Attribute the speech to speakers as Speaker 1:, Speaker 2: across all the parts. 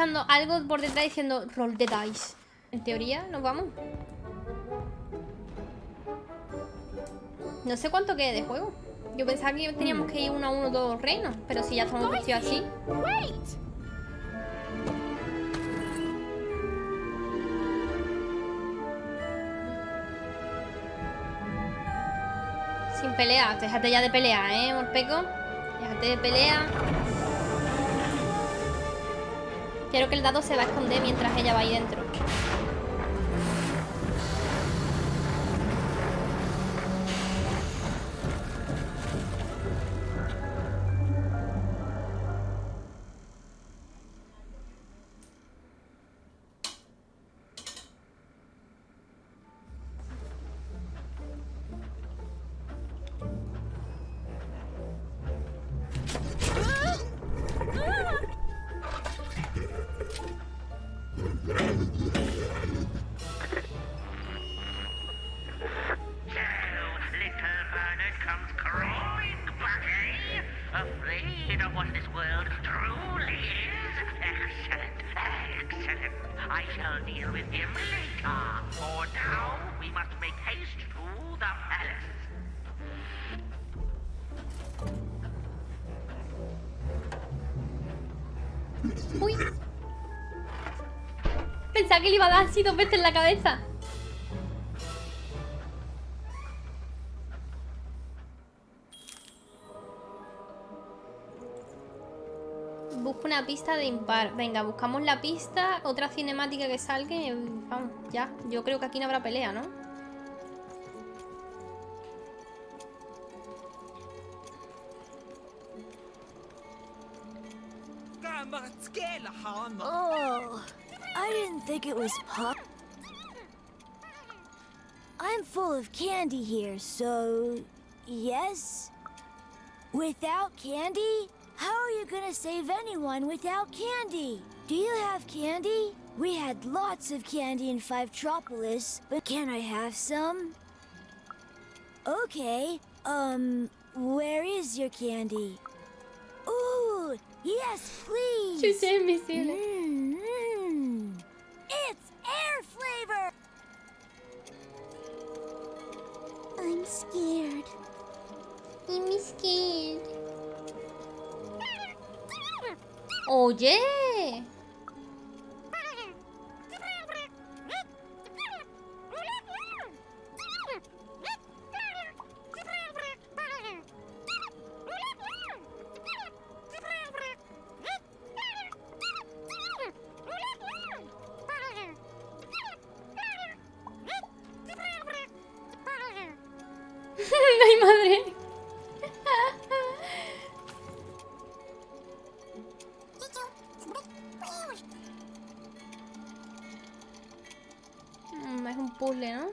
Speaker 1: escuchando algo por detrás diciendo roll the dice. En teoría, nos vamos. No sé cuánto quede de juego. Yo pensaba que teníamos que ir 1 a 1 todos los reinos, pero si ya estamos vestidos así. Sin pelear, déjate ya de pelear, Morpeco. Déjate de pelear. Creo que el dado se va a esconder mientras ella va ahí dentro. Uy. Pensaba que le iba a dar así 2 veces en la cabeza. Busco una pista de impar. Venga, buscamos la pista. Otra cinemática que salga y vamos, ya. Yo creo que aquí no habrá pelea, ¿no?
Speaker 2: Oh, I didn't think it was pop. I'm full of candy here, so yes? Without candy? How are you gonna save anyone without candy? Do you have candy? We had lots of candy in Fivetropolis, but can I have some? Okay, where is your candy? Ooh, yes, please!
Speaker 1: Yo soy invisible.
Speaker 2: It's air flavor! I'm scared.
Speaker 1: I'm scared. Oye. Ay, madre. Es un puzzle, ¿no?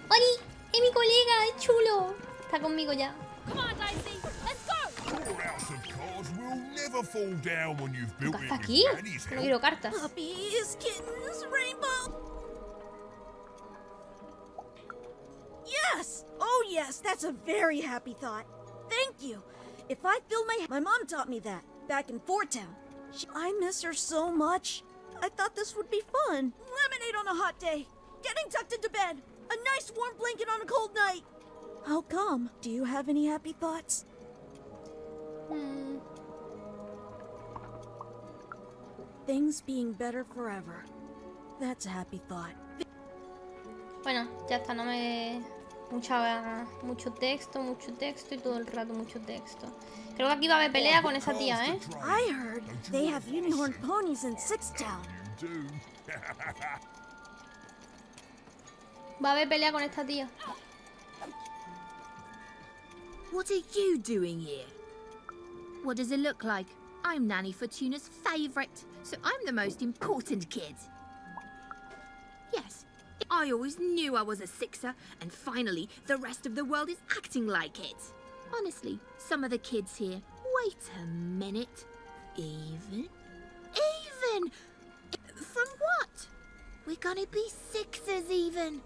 Speaker 1: ¡Oli! ¡Es mi colega! ¡Es chulo! Está conmigo ya. ¿Qué pasa aquí? No quiero cartas.
Speaker 2: Puppies, kittens, rainbow. Yes! Oh yes, that's a very happy thought. Thank you. If I fill my mom taught me that back in Fort Town. I miss her so much. I thought this would be fun. Lemonade on a hot day. Getting tucked into bed. A nice warm blanket on a cold night. How come? Do you have any happy thoughts? Things being better forever. That's a happy thought.
Speaker 1: Bueno, ya está, no me... mucho texto y todo el rato mucho texto. Creo que aquí va a haber pelea con esa tía, ¿eh?
Speaker 2: I heard they have unicorn ponies in Sixtown.
Speaker 1: Va a haber pelea con esta tía.
Speaker 3: What are you doing here? What does it look like? I'm Nanny Fortuna's favourite, so I'm the most important kid. Yes, I always knew I was a sixer, and finally the rest of the world is acting like it. Honestly, some of the kids here. Wait a minute. Even? From what? We're gonna be sixes even.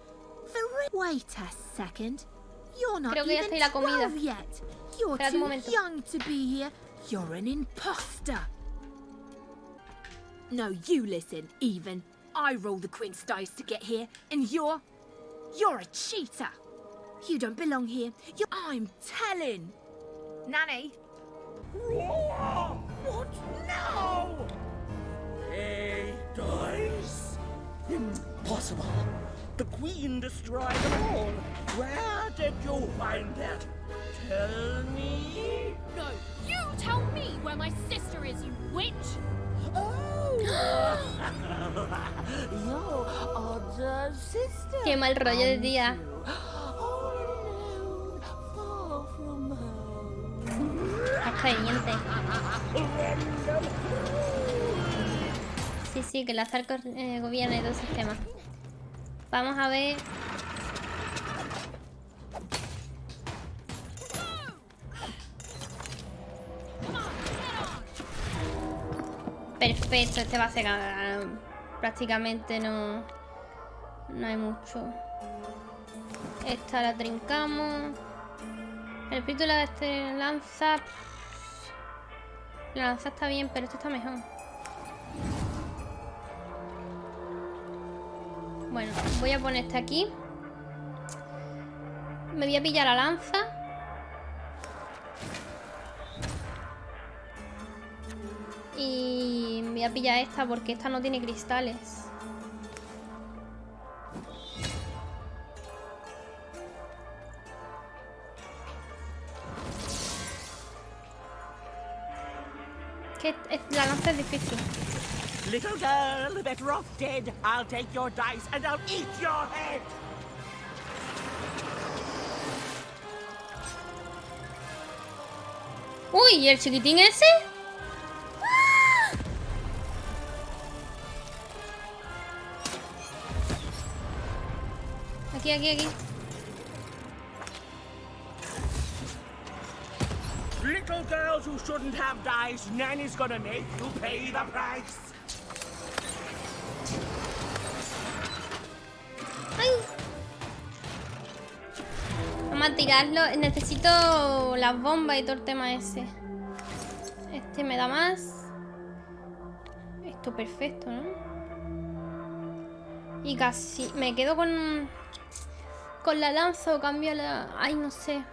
Speaker 3: Wait a second. You're not
Speaker 1: Creo que ya
Speaker 3: even
Speaker 1: está ahí la comida.
Speaker 3: 12 yet. You're
Speaker 1: Espérate un
Speaker 3: too
Speaker 1: momento.
Speaker 3: young to be here. You're an imposter. No, you listen, Even. I roll the quince dice to get here, and you're a cheater. You don't belong here. I'm telling. Nanny.
Speaker 4: What now? Hey, dice? Impossible. The Queen destroyed them all. Where did you find that? Tell me.
Speaker 5: No, you tell me where my sister is, you witch!
Speaker 4: Oh! Your older sister.
Speaker 1: Qué mal rollo de día.
Speaker 4: All alone, far from home.
Speaker 1: Hasta de diente. Sí, que el azar gobierna dos sistemas. Vamos a ver. Perfecto, este va a ser prácticamente no hay mucho. Esta la trincamos. El espíritu de la lanza. La lanza está bien, pero esto está mejor. Bueno, voy a poner este aquí. Me voy a pillar la lanza. Y voy a pillar esta porque esta no tiene cristales. Que la lanza es difícil.
Speaker 4: Little girl, better off dead. I'll take your dice and I'll eat your head.
Speaker 1: Uy, ¿y el chiquitín ese? Aquí.
Speaker 4: Little girls who shouldn't have dice, Nanny's gonna make you pay the price.
Speaker 1: ¡Ay! Vamos a tirarlo. Necesito las bombas y todo el tema ese. Este me da más. Esto perfecto, ¿no? Y casi... Me quedo con la lanza o cambio la... Ay, no sé.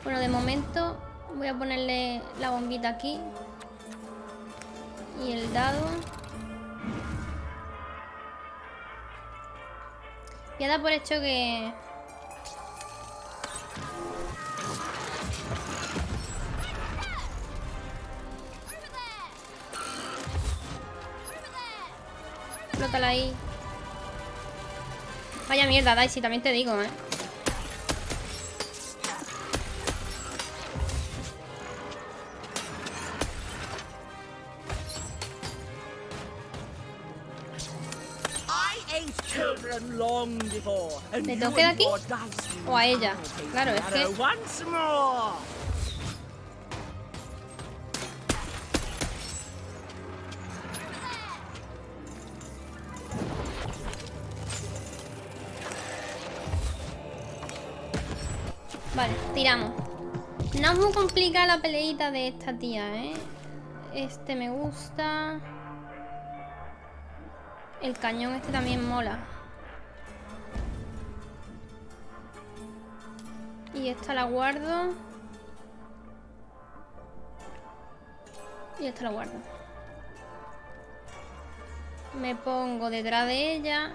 Speaker 1: Bueno, de momento voy a ponerle la bombita aquí. Y el dado. Voy a dar por hecho que... Explótala ahí. Vaya mierda, Daisy, también te digo, ¿eh?
Speaker 4: Children long before, and
Speaker 1: ¿Le
Speaker 4: you
Speaker 1: tengo que dar
Speaker 4: and
Speaker 1: aquí?
Speaker 4: your dice
Speaker 1: O a ella. Claro, es
Speaker 4: matter
Speaker 1: que...
Speaker 4: once more.
Speaker 1: Vale, tiramos. No es muy complicada la peleita de esta tía, ¿eh? Este me gusta. El cañón este también mola. Y esta la guardo. Y esta la guardo. Me pongo detrás de ella.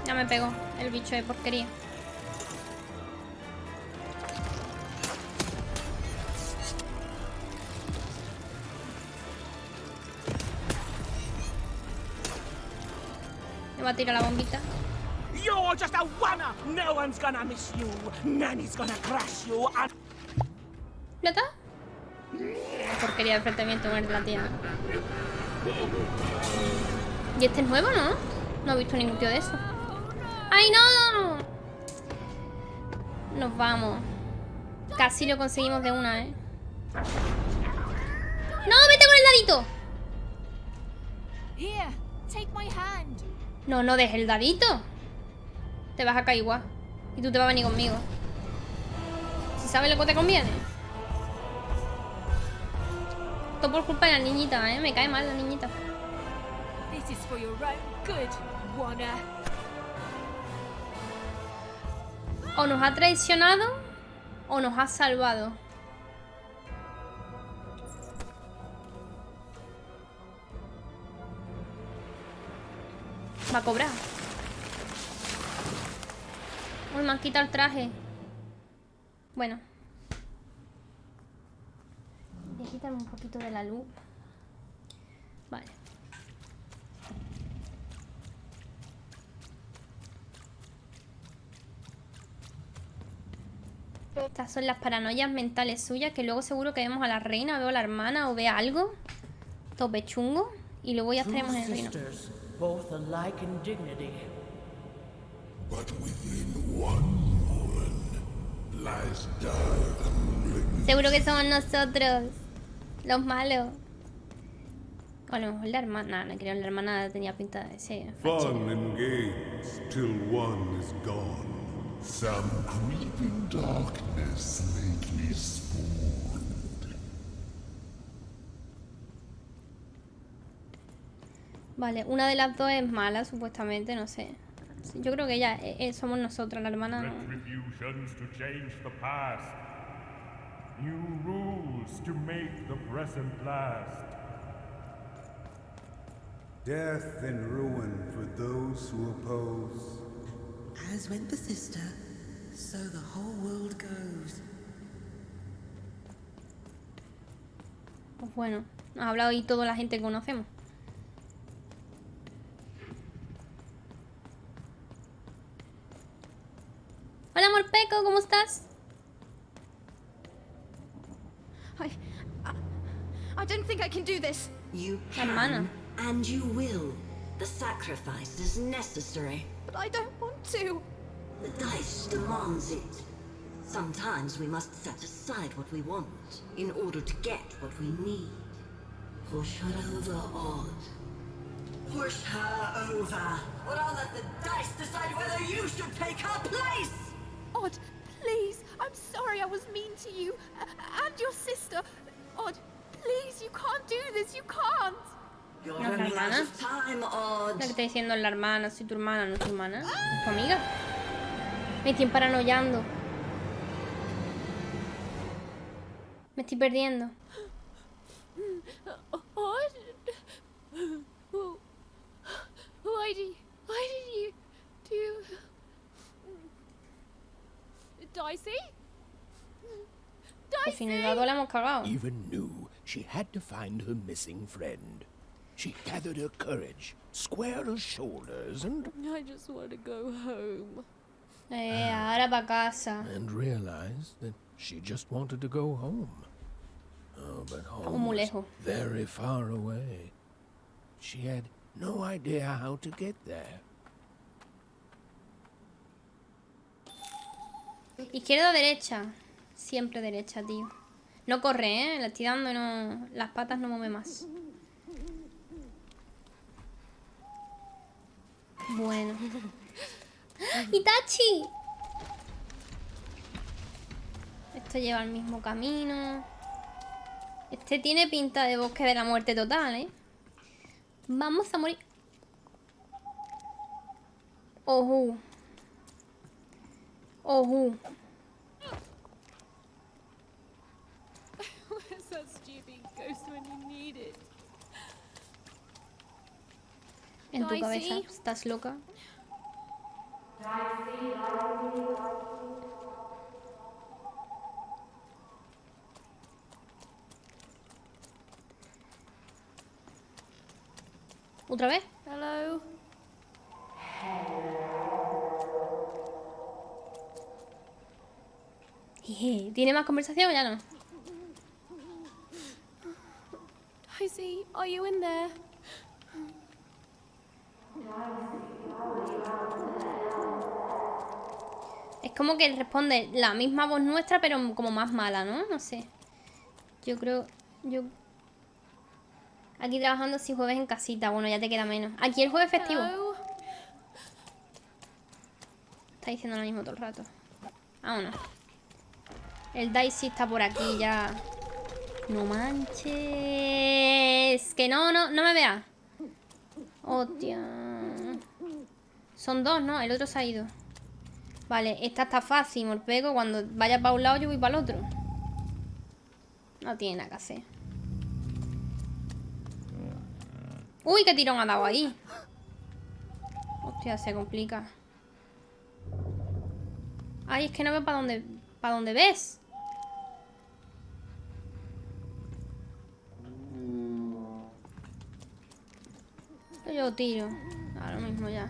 Speaker 1: Ya me pegó el bicho de porquería. Me va a tirar la bombita.
Speaker 4: You're just a wanna. No one's gonna miss you. Nanny's gonna crash you and...
Speaker 1: ¿Ya está? Porquería de enfrentamiento con el de la tía. ¿Y este es nuevo, no? No he visto ningún tío de eso. ¡Ay, no! Nos vamos. Casi lo conseguimos de una, ¿eh? ¡No! ¡Vete con el dadito!
Speaker 5: Here, take my hand.
Speaker 1: No, no dejes el dadito. Te vas a caer igual. Y tú te vas a venir conmigo. Si sabes lo que te conviene. Todo por culpa de la niñita, ¿eh? Me cae mal la niñita.
Speaker 5: This is for your own good, wanna.
Speaker 1: O nos ha traicionado o nos ha salvado. Va a cobrar. Uy, me han quitado el traje. Bueno. Voy a quitarme un poquito de la luz. Vale. Estas son las paranoias mentales suyas, que luego seguro que vemos a la reina, veo a la hermana o ve algo tope chungo y luego ya estaremos en el reino.
Speaker 4: Both alike in dignity.
Speaker 6: But within one woman lies dark.
Speaker 1: Seguro que somos nosotros los malos. O a lo mejor la hermana, no creo, la hermana tenía pinta de ser
Speaker 6: Fun and games till one is gone. Some creeping darkness lately spawned.
Speaker 1: Vale, una de las dos es mala, supuestamente, no sé. Yo creo que ella somos nosotras, la hermana no.
Speaker 7: Retributions to change the past. New rules to make the present last.
Speaker 8: Death and ruin for those who oppose.
Speaker 9: As went the sister, so the whole world goes.
Speaker 1: Pues bueno, nos ha hablado ahí toda la gente que conocemos. Hola, Morpeco, ¿cómo estás?
Speaker 2: I don't think I can do this.
Speaker 10: You
Speaker 1: Hermana.
Speaker 10: can, and you will. The sacrifice is necessary.
Speaker 2: But I don't want to.
Speaker 10: The dice demands it. Sometimes we must set aside what we want in order to get what we need. Push her over, Odd. Push her over. Or I'll let the dice decide whether you should take her place!
Speaker 5: Odd, please. I'm sorry I was mean to you. And your sister. Odd, please, you can't do this. You can't.
Speaker 10: You're
Speaker 1: ¿No es la
Speaker 10: running out
Speaker 1: hermana?
Speaker 10: of time, Odd.
Speaker 1: La que está diciendo es la hermana, soy tu hermana, no es tu hermana. Es tu amiga. Me estoy paranoiando. Me estoy perdiendo.
Speaker 5: Odd? Why did you do... Dicey?
Speaker 1: Por fin el dado la hemos cagado.
Speaker 11: Even knew she had to find her missing friend. She gathered her courage, squared her shoulders, and
Speaker 5: I just want to go home.
Speaker 1: Ahora pa' casa.
Speaker 11: and realized that she just wanted to go home. Oh, but
Speaker 1: Estamos
Speaker 11: home
Speaker 1: muy
Speaker 11: was
Speaker 1: lejos.
Speaker 11: very far away. She had no idea how to get there.
Speaker 1: Izquierda o derecha. Siempre derecha, tío. No corre, ¿eh? La estoy dando y no... Las patas no mueve más. Bueno. ¡Itachi! Esto lleva el mismo camino. Este tiene pinta de bosque de la muerte total, ¿eh? Vamos a morir. Ojú. Ojú.
Speaker 5: Where's that stupid ghost when you need it?
Speaker 1: En tu
Speaker 5: Dicey.
Speaker 1: cabeza. ¿Estás loca? ¿Otra vez?
Speaker 5: Hello?
Speaker 1: Jeje, ¿tiene más conversación o ya no?
Speaker 5: Daisy, are you in there?
Speaker 1: Es como que responde la misma voz nuestra, pero como más mala, ¿no? No sé. Yo creo... Aquí trabajando si jueves en casita. Bueno, ya te queda menos. Aquí el jueves festivo.
Speaker 5: Hello?
Speaker 1: Está diciendo lo mismo todo el rato. Vámonos. El Daisy está por aquí ya. No manches. Que no me veas. Hostia. Son dos, ¿no? El otro se ha ido. Vale, esta está fácil, Morpeko. Cuando vaya para un lado yo voy para el otro. No tiene nada que hacer. Uy, qué tirón ha dado ahí. Hostia, se complica. Ay, es que no veo para dónde ves. Yo tiro. Ahora mismo ya.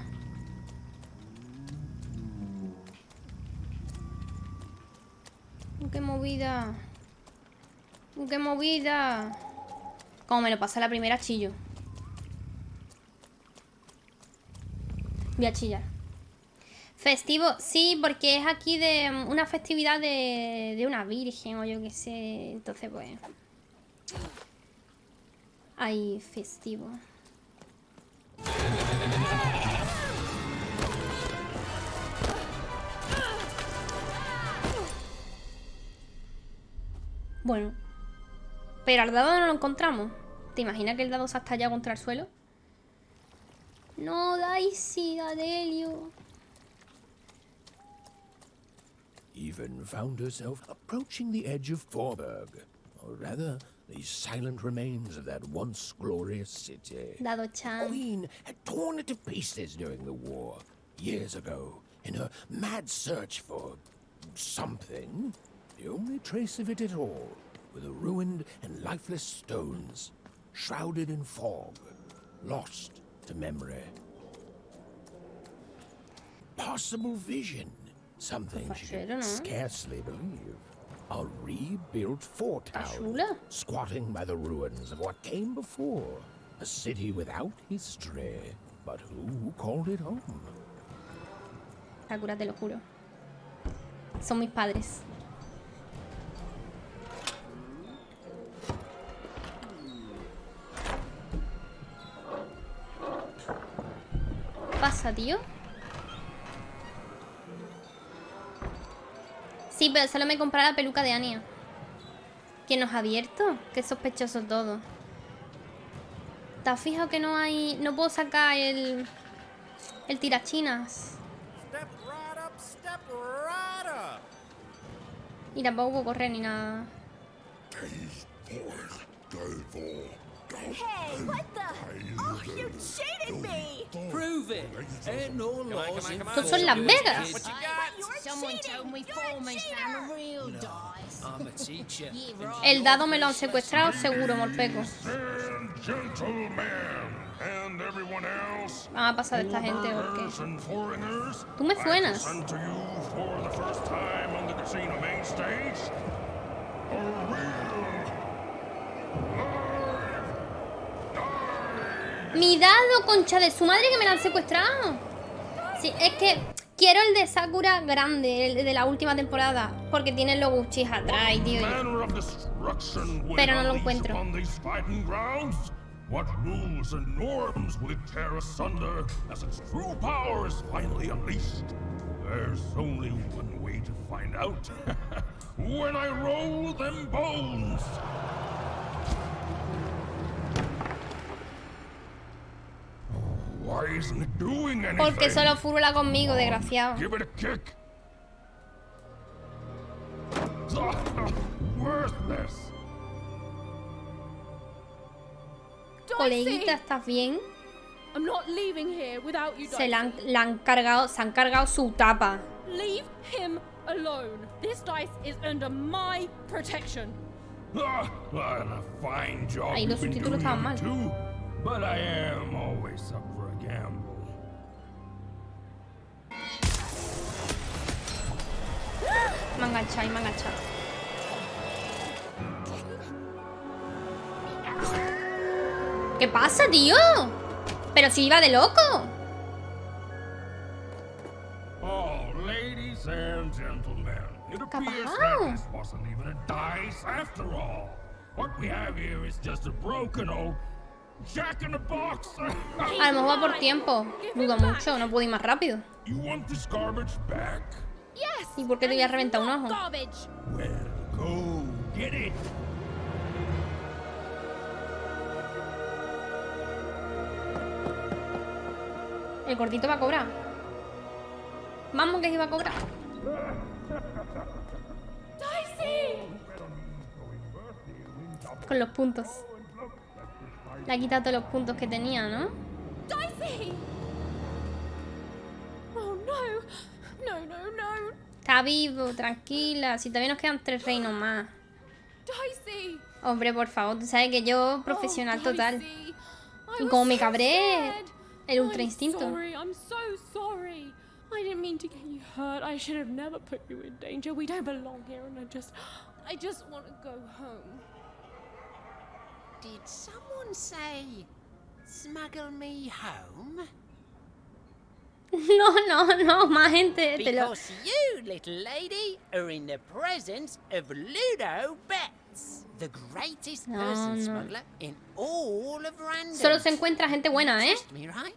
Speaker 1: ¡Qué movida! ¡Qué movida! Como me lo pasé la primera, chillo. Voy a chillar. Festivo, sí, porque es aquí de una festividad de una virgen o yo qué sé. Entonces, pues... Hay festivo. Bueno. Pero al dado no lo encontramos. ¿Te imaginas que el dado se ha estallado contra el suelo? No, Daisy, Dadelio.
Speaker 11: Even found herself approaching the edge of Forberg, or rather, the silent remains of that once glorious city.
Speaker 1: Dado-chan.
Speaker 11: Queen had torn it to pieces during the war, years ago, in her mad search for something. The only trace of it at all were the ruined and lifeless stones, shrouded in fog, lost to memory. Possible vision, something she could scarcely believe. A rebuilt foretown, squatting by the ruins of what came before. A city without history, but who called it home?
Speaker 1: Sakura, te lo juro. Son mis padres. ¿Qué pasa, tío? Sí, pero solo me compré la peluca de Anya. ¿Quién nos ha abierto? Qué sospechoso todo. ¿Te has fijado que no hay... No puedo sacar el tirachinas? Y tampoco puedo correr ni nada.
Speaker 2: Hey, what the? Oh, you cheated me!
Speaker 12: Prove it! Ain't no laws in
Speaker 1: Estos son Las Vegas.
Speaker 2: Someone told me foreman's found a real dice.
Speaker 12: I'm a teacher.
Speaker 1: El dado me lo han secuestrado seguro, Morpeko. Vamos a pasar de esta gente porque... Tú me suenas. Mi dado, concha de su madre, que me la han secuestrado. Sí, es que quiero el de Sakura grande, el de la última temporada, porque tiene los Gucci's atrás, tío. Pero no lo encuentro.
Speaker 7: What rules and norms will it tear asunder as its true power is finally unleashed? There's only one way to find out. When I roll them bones. Why isn't it doing anything?
Speaker 1: Porque solo furula conmigo, desgraciado.
Speaker 7: Give it a kick. Worthless.
Speaker 1: Coleguita, ¿estás bien?
Speaker 5: I'm not leaving here without you,
Speaker 1: Se han cargado su tapa.
Speaker 5: Leave him alone. This dice is under my protection.
Speaker 7: A fine job.
Speaker 1: Ahí los subtítulos estaban mal.
Speaker 7: Too, but I am always up for a gamble.
Speaker 1: Me han agachado, y me he agachado. ¿Qué pasa, tío? Pero si iba de loco.
Speaker 7: Oh, ladies and gentlemen, it appears that this wasn't even a dice after all. What we have here is just a broken old jack in the box.
Speaker 1: A lo mejor va por tiempo. Dudo mucho, no puedo ir más rápido.
Speaker 7: You want this garbage back?
Speaker 5: Yes.
Speaker 1: ¿Y por qué te voy a reventar un ojo?
Speaker 5: Garbage.
Speaker 7: Well, go get it.
Speaker 1: El gordito va a cobrar. Vamos que iba a cobrar. Con los puntos. Le ha quitado todos los puntos que tenía, ¿no?
Speaker 5: Dicey. Oh no. No, no, no.
Speaker 1: Está vivo, tranquila. Si todavía nos quedan 3 reinos más.
Speaker 5: Dicey.
Speaker 1: Hombre, por favor, tú sabes que yo profesional total. Y como me cabré, el ultra instinto.
Speaker 5: I'm so sorry. I didn't mean to get you hurt. I should have never put you in danger. We don't belong here, and I just want to go home.
Speaker 4: Did someone say, smuggle me home?
Speaker 1: No, más gente.
Speaker 4: Because you, little lady, are in the presence of Ludo Betts, the greatest person smuggler in all of Random.
Speaker 1: Solo se encuentra gente buena, ¿eh?
Speaker 4: Me, right?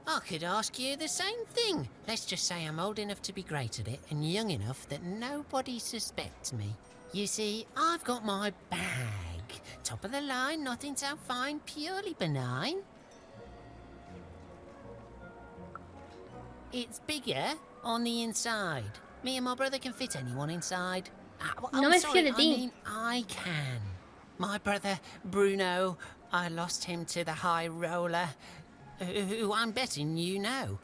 Speaker 4: I could ask you the same thing. Let's just say I'm old enough to be great at it and young enough that nobody suspects me. You see, I've got my bag. Top of the line, nothing so fine, purely benign. It's bigger on the inside. Me and my brother can fit anyone inside.
Speaker 1: No me fío de ti.
Speaker 4: I mean, I can. My brother, Bruno, I lost him to the high roller, who I'm betting you know.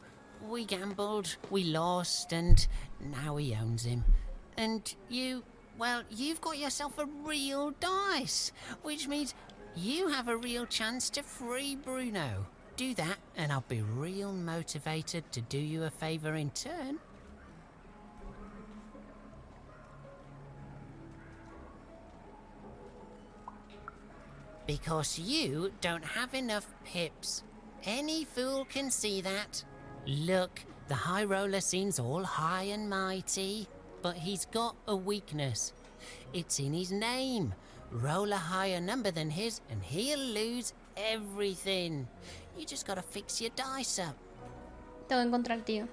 Speaker 4: We gambled, we lost, and now he owns him. And you, well, you've got yourself a real dice, which means you have a real chance to free Bruno. Do that, and I'll be real motivated to do you a favor in turn. Because you don't have enough pips. Any fool can see that. Look, the high roller seems all high and mighty, but he's got a weakness. It's in his name. Roll a higher number than his and he'll lose everything. You just gotta fix your dice up.
Speaker 1: Tengo que encontrar, tío.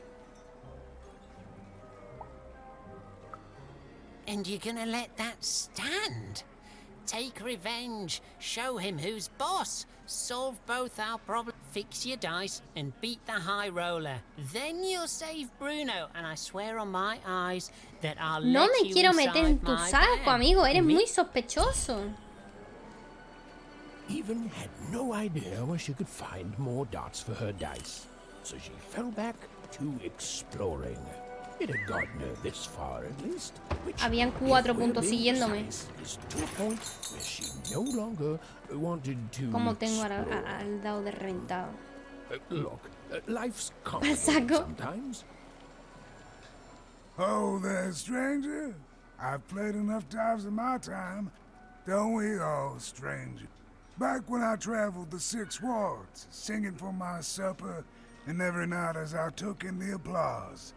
Speaker 4: And you're gonna let that stand? Take revenge, show him who's boss, solve both our problems, fix your dice and beat the high roller. Then you'll save Bruno, and I swear on my eyes that I'll
Speaker 1: No
Speaker 4: let
Speaker 1: me
Speaker 4: you
Speaker 1: quiero meter en tu
Speaker 4: inside
Speaker 1: saco,
Speaker 4: my
Speaker 1: amigo. Eres
Speaker 4: bag.
Speaker 1: muy sospechoso.
Speaker 11: Even had no idea where she could find more dots for her dice, so she fell back to exploring. It had gotten her this far, at least.
Speaker 1: Habían 4 puntos siguiéndome.
Speaker 11: To a point where she no longer wanted to.
Speaker 1: Como tengo al dado de reventado.
Speaker 11: Look, life's
Speaker 1: Al
Speaker 11: complicated
Speaker 1: saco.
Speaker 11: sometimes.
Speaker 8: Oh, there, stranger. I've played enough times in my time. Don't we all, stranger? Back when I traveled the 6 wards, singing for my supper, and every night as I took in the applause.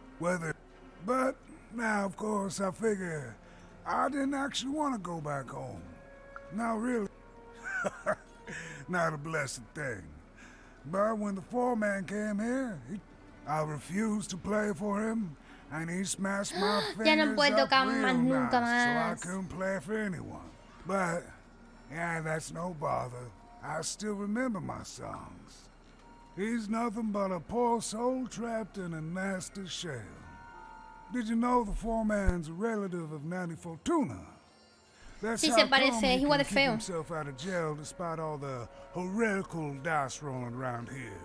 Speaker 8: But now, of course, I figure I didn't actually want to go back home. Not really. Not a blessed thing. But when the foreman came here, I refused to play for him, and he smashed my fingers
Speaker 1: Ya no puedo
Speaker 8: up
Speaker 1: tocar
Speaker 8: real
Speaker 1: más nunca
Speaker 8: nice, so I
Speaker 1: más.
Speaker 8: couldn't play for anyone. But, yeah, that's no bother. I still remember my songs. He's nothing but a poor soul trapped in a nasty shell. Did you know the foreman's a relative of Nanny Fortuna? That's
Speaker 1: Sí,
Speaker 8: how
Speaker 1: se
Speaker 8: come
Speaker 1: parece,
Speaker 8: he
Speaker 1: es igual de
Speaker 8: can keep
Speaker 1: feo.
Speaker 8: himself out of jail despite all the heretical dice rolling around here.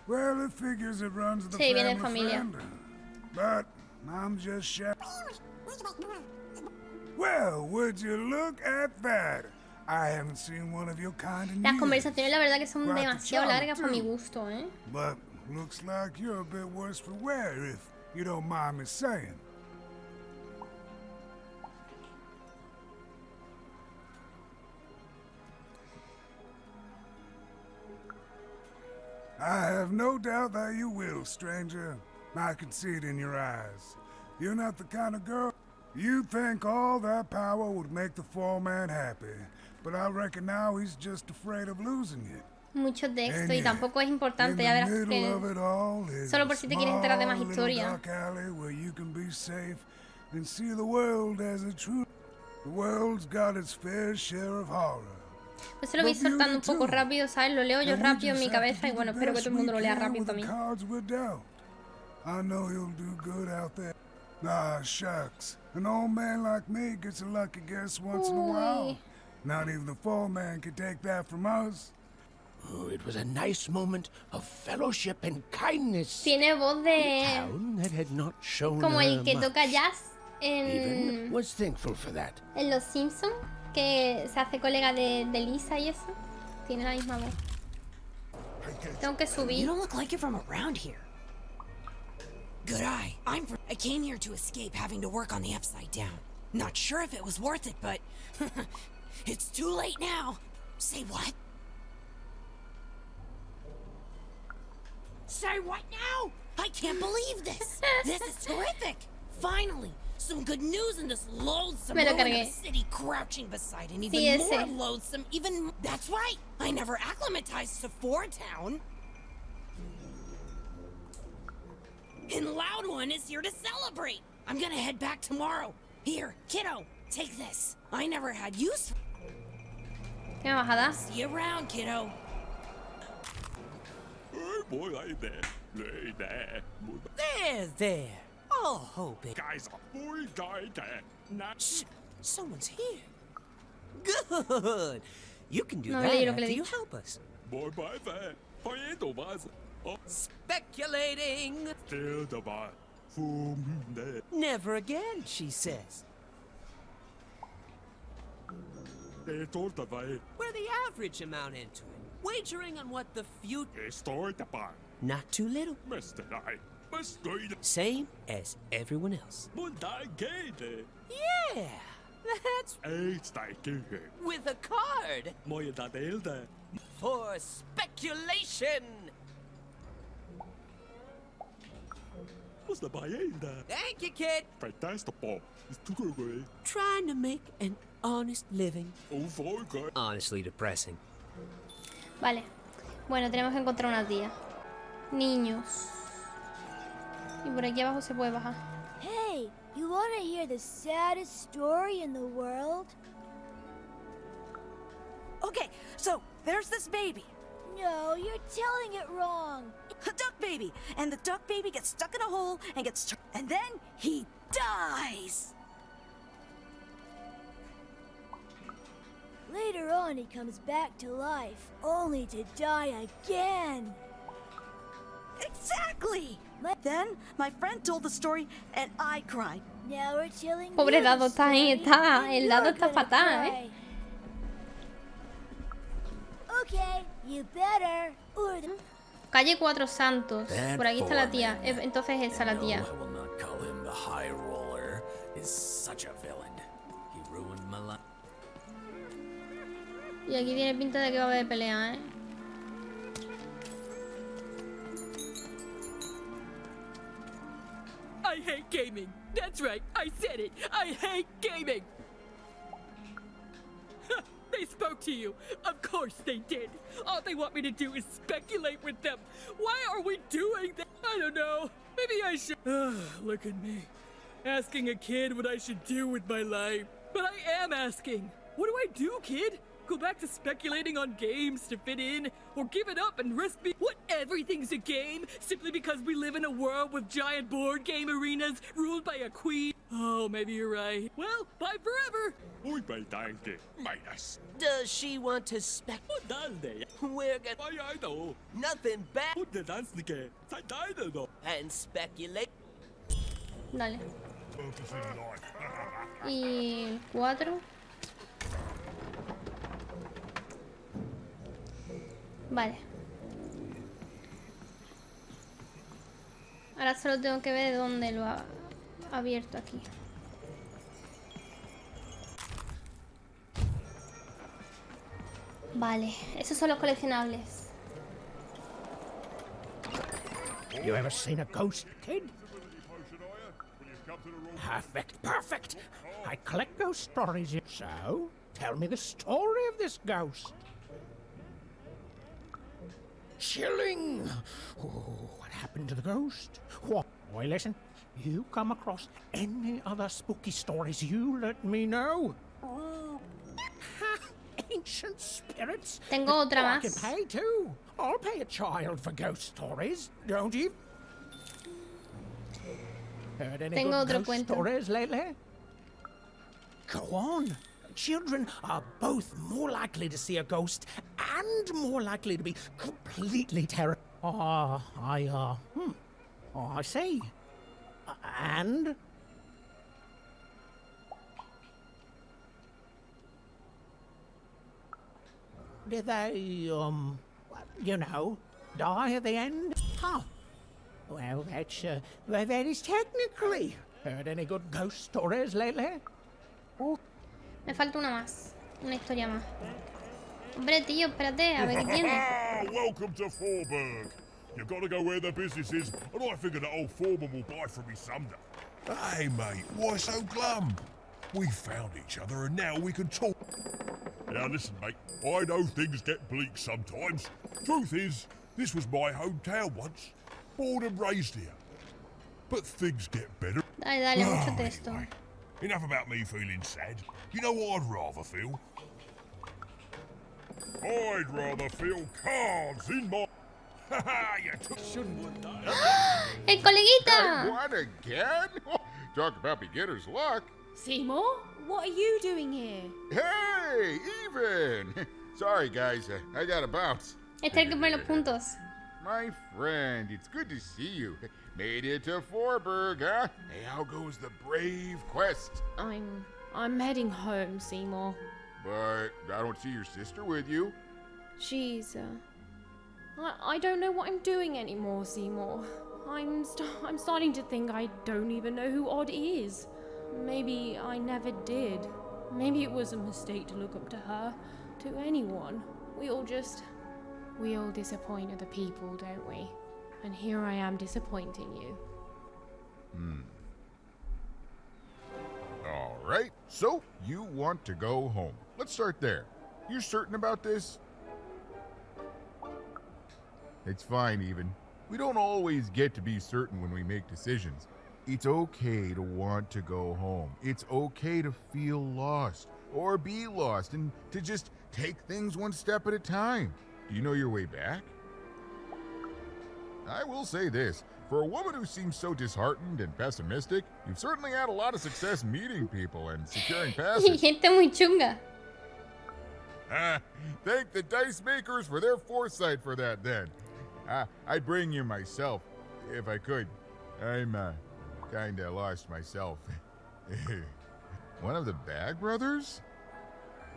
Speaker 8: Well, it figures it runs the
Speaker 1: Sí, viene de
Speaker 8: family
Speaker 1: familia.
Speaker 8: friend. But I'm just Well, would you look at that? I haven't seen one of your kind in
Speaker 1: Las
Speaker 8: years.
Speaker 1: conversaciones la verdad que son
Speaker 8: Quite the
Speaker 1: demasiado
Speaker 8: charm,
Speaker 1: largas para mi
Speaker 8: too.
Speaker 1: gusto, ¿eh?
Speaker 8: But looks like you're a bit worse for wear, if you don't mind me saying. I have no doubt that you will, stranger. I can see it in your eyes. You're not the kind of girl... You think all that power would make the foreman happy, but I reckon now he's just afraid of losing it.
Speaker 1: Mucho texto
Speaker 8: And
Speaker 1: y
Speaker 8: yet,
Speaker 1: tampoco es importante, ya
Speaker 8: in
Speaker 1: verás
Speaker 8: the middle of
Speaker 1: que
Speaker 8: it all is
Speaker 1: solo
Speaker 8: a
Speaker 1: por si te quieres enterar de más
Speaker 8: small
Speaker 1: historia.
Speaker 8: little dark alley where you can be safe and see the world as it truly... The world's got its fair share of horror.
Speaker 1: Pues se lo voy soltando un poco rápido, ¿sabes? Lo leo yo rápido en mi cabeza y bueno, espero que todo el mundo lo lea rápido también.
Speaker 8: I know you'll do good out there. Ah, shucks. An old man like me gets a lucky guess once in a while. Not even the foreman can take that from us.
Speaker 11: Oh, it was a nice moment of fellowship and kindness.
Speaker 1: Tiene voz de...
Speaker 11: Town that had not shown
Speaker 1: como el que
Speaker 11: much.
Speaker 1: toca jazz
Speaker 11: Even
Speaker 1: en...
Speaker 11: was thankful for that.
Speaker 1: En Los Simpsons, que se hace colega de Lisa y eso. Tiene la misma voz. Tengo que subir.
Speaker 13: You don't look like you're from around here. Good eye. I came here to escape having to work on the Upside Down. Not sure if it was worth it, but it's too late now. Say what? Say what now? I can't believe this. This is terrific. Finally, some good news in this loathsome
Speaker 1: Me lo
Speaker 13: ruin of
Speaker 1: cargué.
Speaker 13: a city crouching beside an even
Speaker 1: Sí,
Speaker 13: more
Speaker 1: ese.
Speaker 13: loathsome, That's right. I never acclimatized to Four Town. And Loud One is here to celebrate. I'm gonna head back tomorrow. Here, kiddo, take this. I never had use for...
Speaker 1: ¿Qué me vas a dar?
Speaker 13: See you around, kiddo.
Speaker 14: There. I'll hope it.
Speaker 7: Shh,
Speaker 14: Someone's here. Good. You can do
Speaker 1: No,
Speaker 14: that
Speaker 1: leí lo que
Speaker 14: after
Speaker 1: le
Speaker 14: you
Speaker 1: dije.
Speaker 14: help us. Speculating. Never again, she says. We're the average amount into it. Wagering on what the future... Not too little. Same as everyone else. Yeah, that's... With a card. For speculation. Thank you, kid. Trying to make an honest living. Honestly depressing.
Speaker 1: Vale. Bueno, tenemos que encontrar una tía. Niños. Y por aquí abajo se puede bajar.
Speaker 15: Hey, you want to hear the saddest story in the world?
Speaker 2: Okay, so there's this baby.
Speaker 15: No, you're telling it wrong.
Speaker 2: A duck baby. And the duck baby gets stuck in a hole and and then he dies.
Speaker 15: Later on, he comes back to life, only to die again.
Speaker 2: Exactly. Then my friend told the story and I cried.
Speaker 15: Now we're telling
Speaker 1: Pobre
Speaker 15: you
Speaker 1: Dado,
Speaker 15: the story,
Speaker 1: está,
Speaker 15: and
Speaker 1: el Dado
Speaker 15: you're
Speaker 1: está
Speaker 15: gonna
Speaker 1: fatal,
Speaker 15: cry. Okay, you better. Or the...
Speaker 1: Calle Cuatro Santos.
Speaker 11: That
Speaker 1: Por aquí está la tía.
Speaker 11: foreman.
Speaker 1: Entonces esa la tía.
Speaker 11: No, I will not call him the High Roller. Is such a villain. He ruined my life.
Speaker 1: Y aquí tiene pinta de que va a haber pelea, ¿eh?
Speaker 16: I hate gaming. That's right. I said it. I hate gaming. They spoke to you. Of course they did. All they want me to do is speculate with them. Why are we doing that? I don't know. Maybe I should... Look at me. Asking a kid what I should do with my life. But I am asking. What do I do, kid? Go back to speculating on games to fit in? Or give it up and risk me... What, everything's a game? Simply because we live in a world with giant board game arenas ruled by a queen? Oh, maybe you're right. Well, bye forever!
Speaker 14: Does she want to We're gonna... Nothing bad. And speculate.
Speaker 1: Dale. Y 4. Vale. Ahora solo tengo que ver dónde lo ha abierto aquí. Vale, esos son los coleccionables.
Speaker 11: You ever seen a ghost, kid? Perfect, perfect. I collect ghost stories. So, tell me the story of this ghost. Chilling. Oh, what happened to the ghost? What? Why, listen. You come across any other spooky stories, you let me know. Ancient spirits.
Speaker 1: Tengo otra
Speaker 11: I
Speaker 1: más.
Speaker 11: can pay too. I'll pay a child for ghost stories, don't you? Heard any
Speaker 1: Tengo
Speaker 11: good
Speaker 1: otro
Speaker 11: ghost
Speaker 1: cuento.
Speaker 11: stories lately? Go on. Children are both more likely to see a ghost and more likely to be completely terrified. Oh, I see. And? Did they, you know, die at the end? Huh. Well, that is technically. Heard any good ghost stories lately?
Speaker 1: Me falta una más. Una historia más. Hombre, tío, espérate, a ver qué tiene.
Speaker 7: Welcome to Forberg. You've got to go where the business is, and I figure that old foreman will buy from me someday.
Speaker 6: Hey, mate, why so glum? We found each other and now we can talk.
Speaker 7: Now listen, mate, I know things get bleak sometimes. Truth is, this was my hometown once. Born and raised here. But things get better.
Speaker 1: Dale, mucho texto.
Speaker 7: Enough about me feeling sad. You know what I'd rather feel? I'd rather feel cards in my... You shouldn't have done
Speaker 1: ¡El coleguita!
Speaker 17: Hey, what again? Talk about beginner's luck.
Speaker 5: Seymour, what are you doing here?
Speaker 17: Hey, even. Sorry, guys, I gotta bounce.
Speaker 1: Este hay que poner los puntos.
Speaker 17: My friend, it's good to see you. Made it to Forberg, huh? Hey, how goes the brave quest?
Speaker 5: I'm heading home, Seymour.
Speaker 17: But I don't see your sister with you.
Speaker 5: She's, I don't know what I'm doing anymore, Seymour. I'm starting to think I don't even know who Odd is. Maybe I never did. Maybe it was a mistake to look up to her, to anyone. We all disappoint other people, don't we? And here I am disappointing you.
Speaker 17: All right, so you want to go home. Let's start there. You're certain about this? It's fine, even. We don't always get to be certain when we make decisions. It's okay to want to go home. It's okay to feel lost or be lost and to just take things one step at a time. Do you know your way back? I will say this. For a woman who seems so disheartened and pessimistic, you've certainly had a lot of success meeting people and securing passage.
Speaker 1: Gente muy chunga.
Speaker 17: Thank the dice makers for their foresight for that, then. I'd bring you myself, if I could. I'm, kinda lost myself. One of the Bag brothers?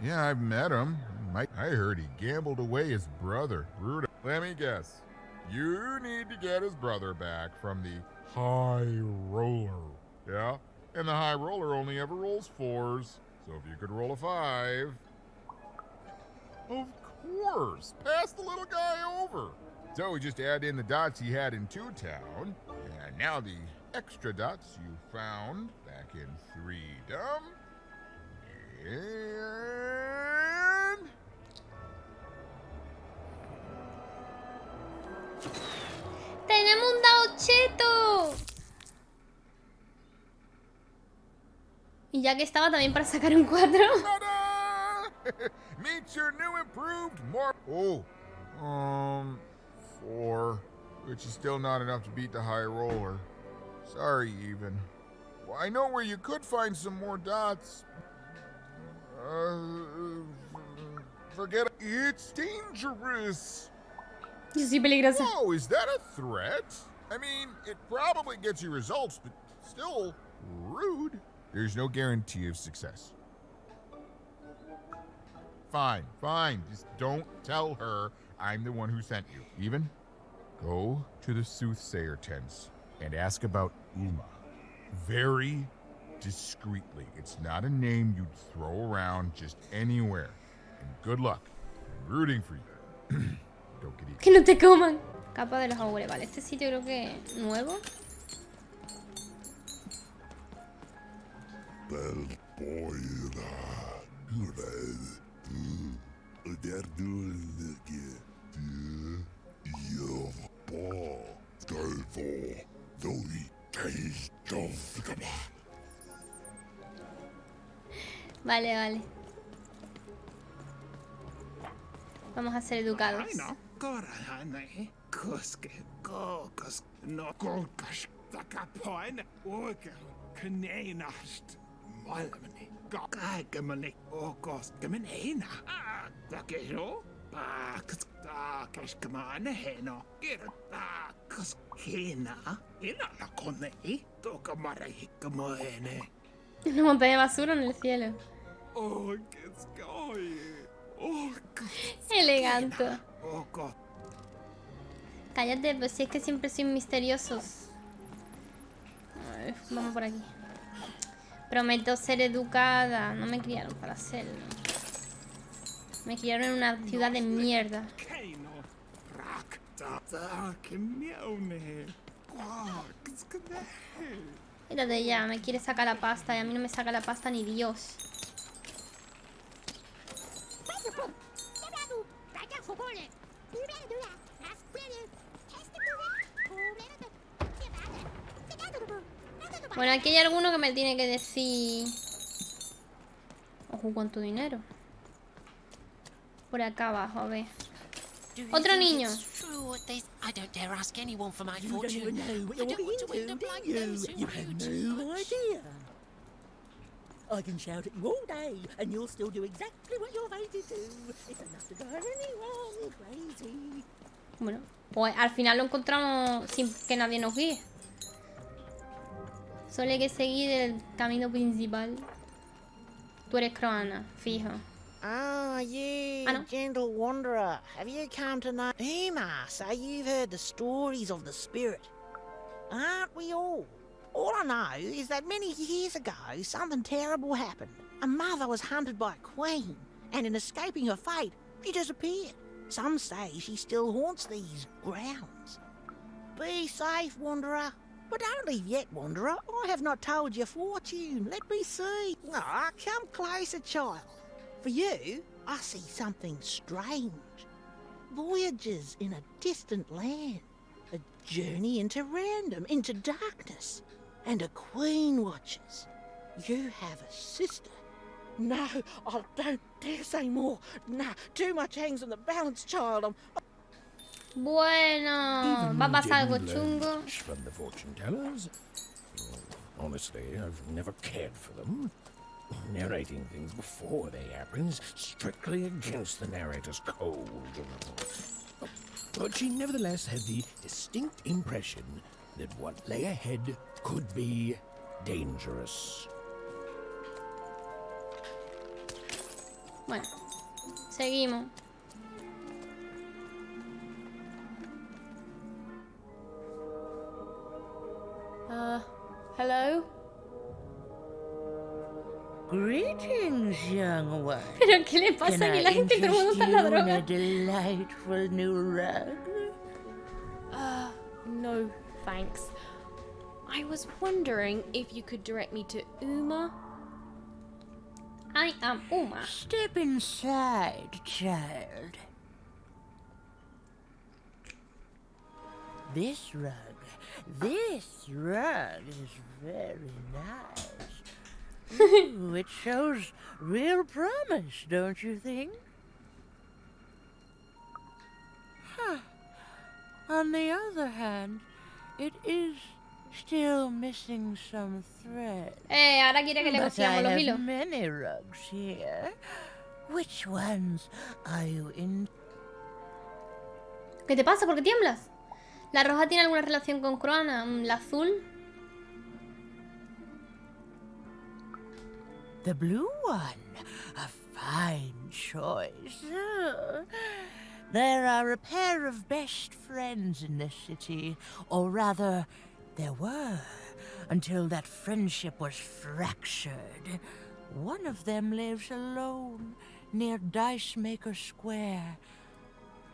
Speaker 17: Yeah, I've met him. I heard he gambled away his brother. Rude. Let me guess. You need to get his brother back from the High Roller. Yeah? And the High Roller only ever rolls 4s. So if you could roll a 5... Of course! Pass the little guy over! So we just add in the dots he had in 2-Town, and now the extra dots you found back in 3-Dom. And...
Speaker 1: ¡Tenemos un dado cheto! Y ya que estaba también para sacar un 4.
Speaker 17: Meet your new improved more... Oh, 4, which is still not enough to beat the High Roller. Sorry, even. Well, I know where you could find some more dots. Forget it. It's dangerous.
Speaker 1: Yo soy peligrosa.
Speaker 17: Whoa, is that a threat? I mean, it probably gets you results, but still rude. There's no guarantee of success. Fine. Just don't tell her I'm the one who sent you. Even? Go to the soothsayer tents and ask about 𝐒𝐈𝐒. Very discreetly. It's not a name you'd throw around just anywhere. And good luck. I'm rooting for you. Don't get eaten.
Speaker 1: Que no te coman. Capa de los augures. Vale, este sitio creo que es nuevo. Vale, vale. Vamos a ser educados. Una montaña de basura en el cielo. Elegante. Cállate, pues si es que siempre soy misteriosos. A ver, vamos por aquí. Prometo ser educada. No me criaron para serlo. Me criaron en una ciudad de mierda. Mírate ya, me quiere sacar la pasta y a mí no me saca la pasta ni Dios. Bueno, aquí hay alguno que me tiene que decir... Ojo, ¿cuánto dinero? Por acá abajo, a ver. Otro niño.
Speaker 4: I don't dare ask anyone for my fortune. I don't want to win the blind nose.
Speaker 18: You have no idea. I can shout at you all day, and you'll still do exactly what you're made to do. It's enough to drive anyone crazy.
Speaker 1: Bueno, pues al final lo encontramos sin que nadie nos guíe. Solo hay que seguir el camino principal. Tú eres croana, fijo.
Speaker 18: Ah, you, gentle wanderer. Have you come to know 𝐒𝐈𝐒? So you've heard the stories of the spirit. Aren't we all? All I know is that many years ago, something terrible happened. A mother was hunted by a queen, and in escaping her fate, she disappeared. Some say she still haunts these grounds. Be safe, wanderer. But don't leave yet, wanderer. I have not told your fortune. Let me see. Ah, come closer, child. For you, I see something strange. Voyages in a distant land. A journey into random, into darkness. And a queen watches. You have a sister. No, I don't dare say more. No, too much hangs on the balance, child.
Speaker 1: Bueno, va a pasar algo chungo.
Speaker 11: From the fortune tellers. Honestly, I've never cared for them. Narrating things before they happen is strictly against the narrator's code. But she nevertheless had the distinct impression that what lay ahead could be dangerous.
Speaker 1: Bueno, seguimos.
Speaker 5: Hello?
Speaker 18: Greetings, young one.
Speaker 1: ¿Pero qué le pasa? Que la gente todo el mundo está en la droga.
Speaker 18: A delightful new rug?
Speaker 5: No, thanks. I was wondering if you could direct me to 𝐒𝐈𝐒.
Speaker 1: I am 𝐒𝐒𝐈𝐒.
Speaker 18: Step inside, child. This rug is very nice. Ooh, it shows real promise, don't you think? Huh. On the other hand, it is still missing some thread.
Speaker 1: Ahora quiere que le cosíamos los hilos.
Speaker 18: Many rugs here. Which ones are you in?
Speaker 1: ¿Qué te pasa? ¿Por qué tiemblas? ¿La roja tiene alguna relación con croana? ¿La azul?
Speaker 18: The blue one. A fine choice. There are a pair of best friends in this city, or rather, there were, until that friendship was fractured. One of them lives alone near Dice Maker Square.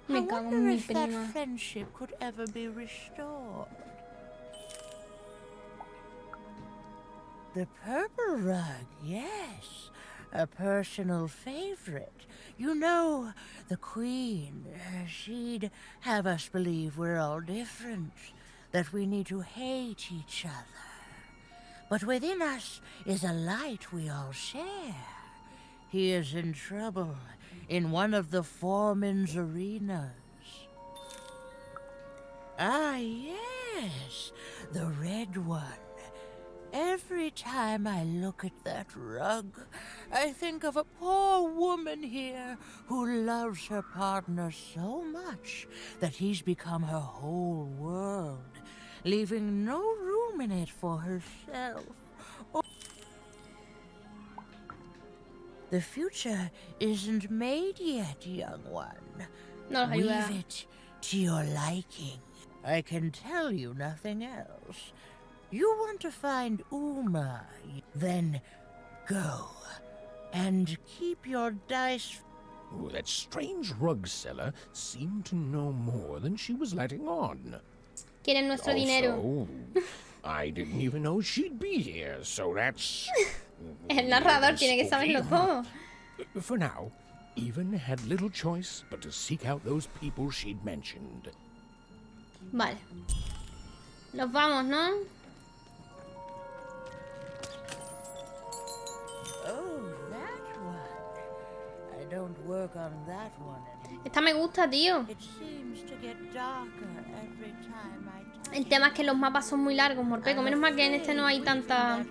Speaker 18: I wonder if that friendship could ever be restored. The purple rug, yes. A personal favorite. You know, the Queen, she'd have us believe we're all different, that we need to hate each other. But within us is a light we all share. He is in trouble in one of the foreman's arenas. Ah, yes, the red one. Every time I look at that rug, I think of a poor woman here who loves her partner so much that he's become her whole world, leaving no room in it for herself. The future isn't made yet, young one.
Speaker 1: No,
Speaker 18: Leave it to your liking. I can tell you nothing else. You want to find Uma, then go. And keep your dice...
Speaker 11: Oh, that strange rug seller seemed to know more than she was letting on.
Speaker 1: Quieren nuestro dinero.
Speaker 11: Also, I didn't even know she'd be here, so that's...
Speaker 1: El narrador tiene que saberlo todo.
Speaker 11: For now, Even had little choice but to seek out those people she'd mentioned.
Speaker 1: Vale. Nos vamos, ¿no?
Speaker 18: Oh, that one. I don't work on that one anymore.
Speaker 1: Esta me gusta, tío.
Speaker 18: It seems to get darker every time I touch.
Speaker 1: El tema es que los mapas son muy largos, Morpeco. Menos mal que en este no hay tanta...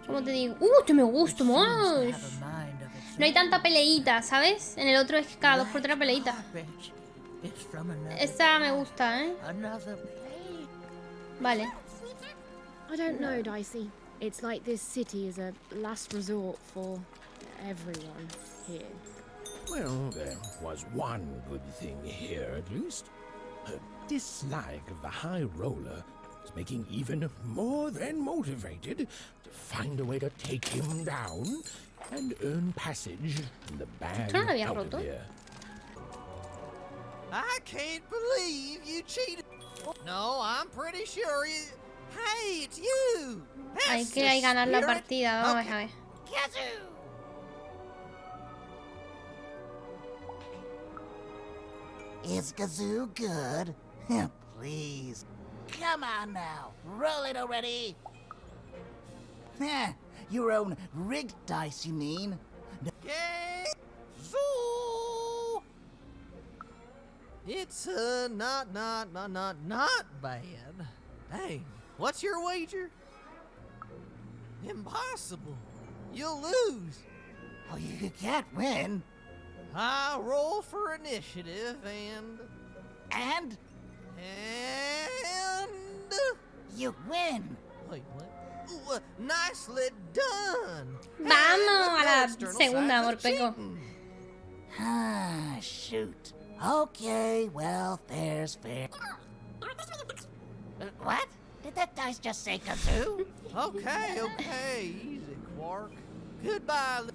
Speaker 1: ¿Cómo te digo? Este me gusta más. No hay tanta peleita, ¿sabes? En el otro es cada 2x3 peleita. Esta me gusta, ¿eh? Vale.
Speaker 5: I don't know, Dicey. It's like this city is a last resort for everyone here.
Speaker 11: Well, there was one good thing here, at least. Her dislike of the High Roller is making Even more than motivated to find a way to take him down and earn passage in the bag out of here.
Speaker 19: I can't believe you cheated. No, I'm pretty sure you... Hey, it's you!
Speaker 1: Hay que ganar la partida, vamos a ver.
Speaker 20: Is 𝐶𝐄𝐂 good? Please. Come on now. Roll it already. Your own rigged dice, you mean?
Speaker 19: Zoo! It's not bad. Dang, what's your wager? Impossible. You'll lose.
Speaker 20: Oh, you can't win.
Speaker 19: I roll for initiative and...
Speaker 20: And?
Speaker 19: And...
Speaker 20: You win.
Speaker 19: Wait, what? Ooh, nicely done.
Speaker 1: Vamos a la segunda, Morpeco.
Speaker 20: Ah, shoot. Okay, well, fair's fair. What? Did that dice just say 𝐶𝐄𝐂?
Speaker 19: Okay, easy, Quark. Goodbye.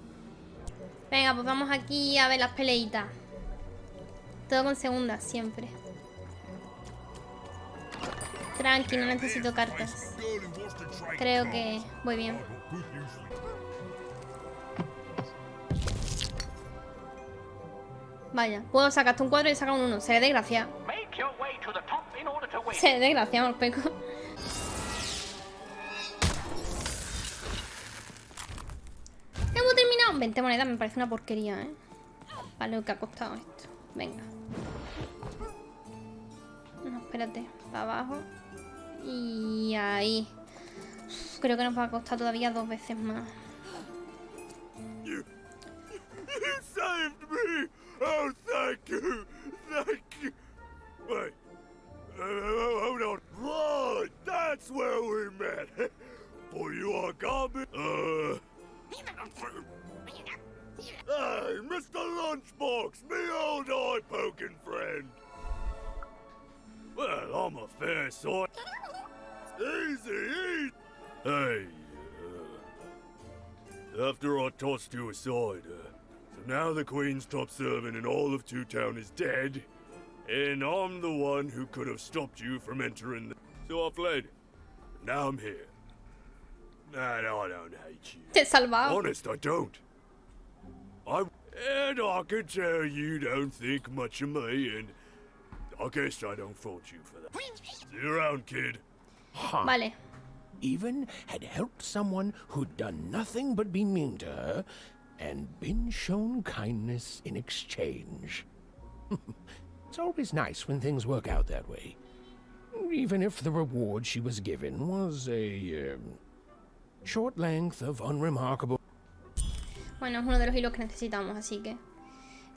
Speaker 1: Venga, pues vamos aquí a ver las peleitas. Todo con segunda, siempre. Tranqui, no necesito cartas. Creo que voy bien. Vaya, puedo sacar hasta un 4 y sacar un 1. Seré desgraciado. Seré desgraciado, Morpeco. Hemos terminado. 20 monedas me parece una porquería, ¿eh? Vale, lo que ha costado esto. Venga. No, espérate. Para abajo. Y ahí. Creo que nos va a costar todavía 2 veces más.
Speaker 6: You saved me! Oh, thank you! Thank you! Wait. Hold on. Right, that's where we met. For you are coming. Hey, Mr. Lunchbox, me
Speaker 21: old eye-poking friend. Well, I'm a fair sort. Easy. Hey, after I tossed you aside, so now the Queen's top servant in all of Two Town is dead, and I'm the one who could have stopped you from entering the... So I fled. Now I'm here. And I don't hate you.
Speaker 1: Te salvaba.
Speaker 21: Honest, I don't. And I can tell you don't think much of me, and I guess I don't fault you for that. See you around, kid.
Speaker 1: Vale.
Speaker 11: Even had helped someone who'd done nothing but be mean to her, and been shown kindness in exchange. It's always nice when things work out that way. Even if the reward she was given was a short length of unremarkable...
Speaker 1: Bueno, es uno de los hilos que necesitamos, así que...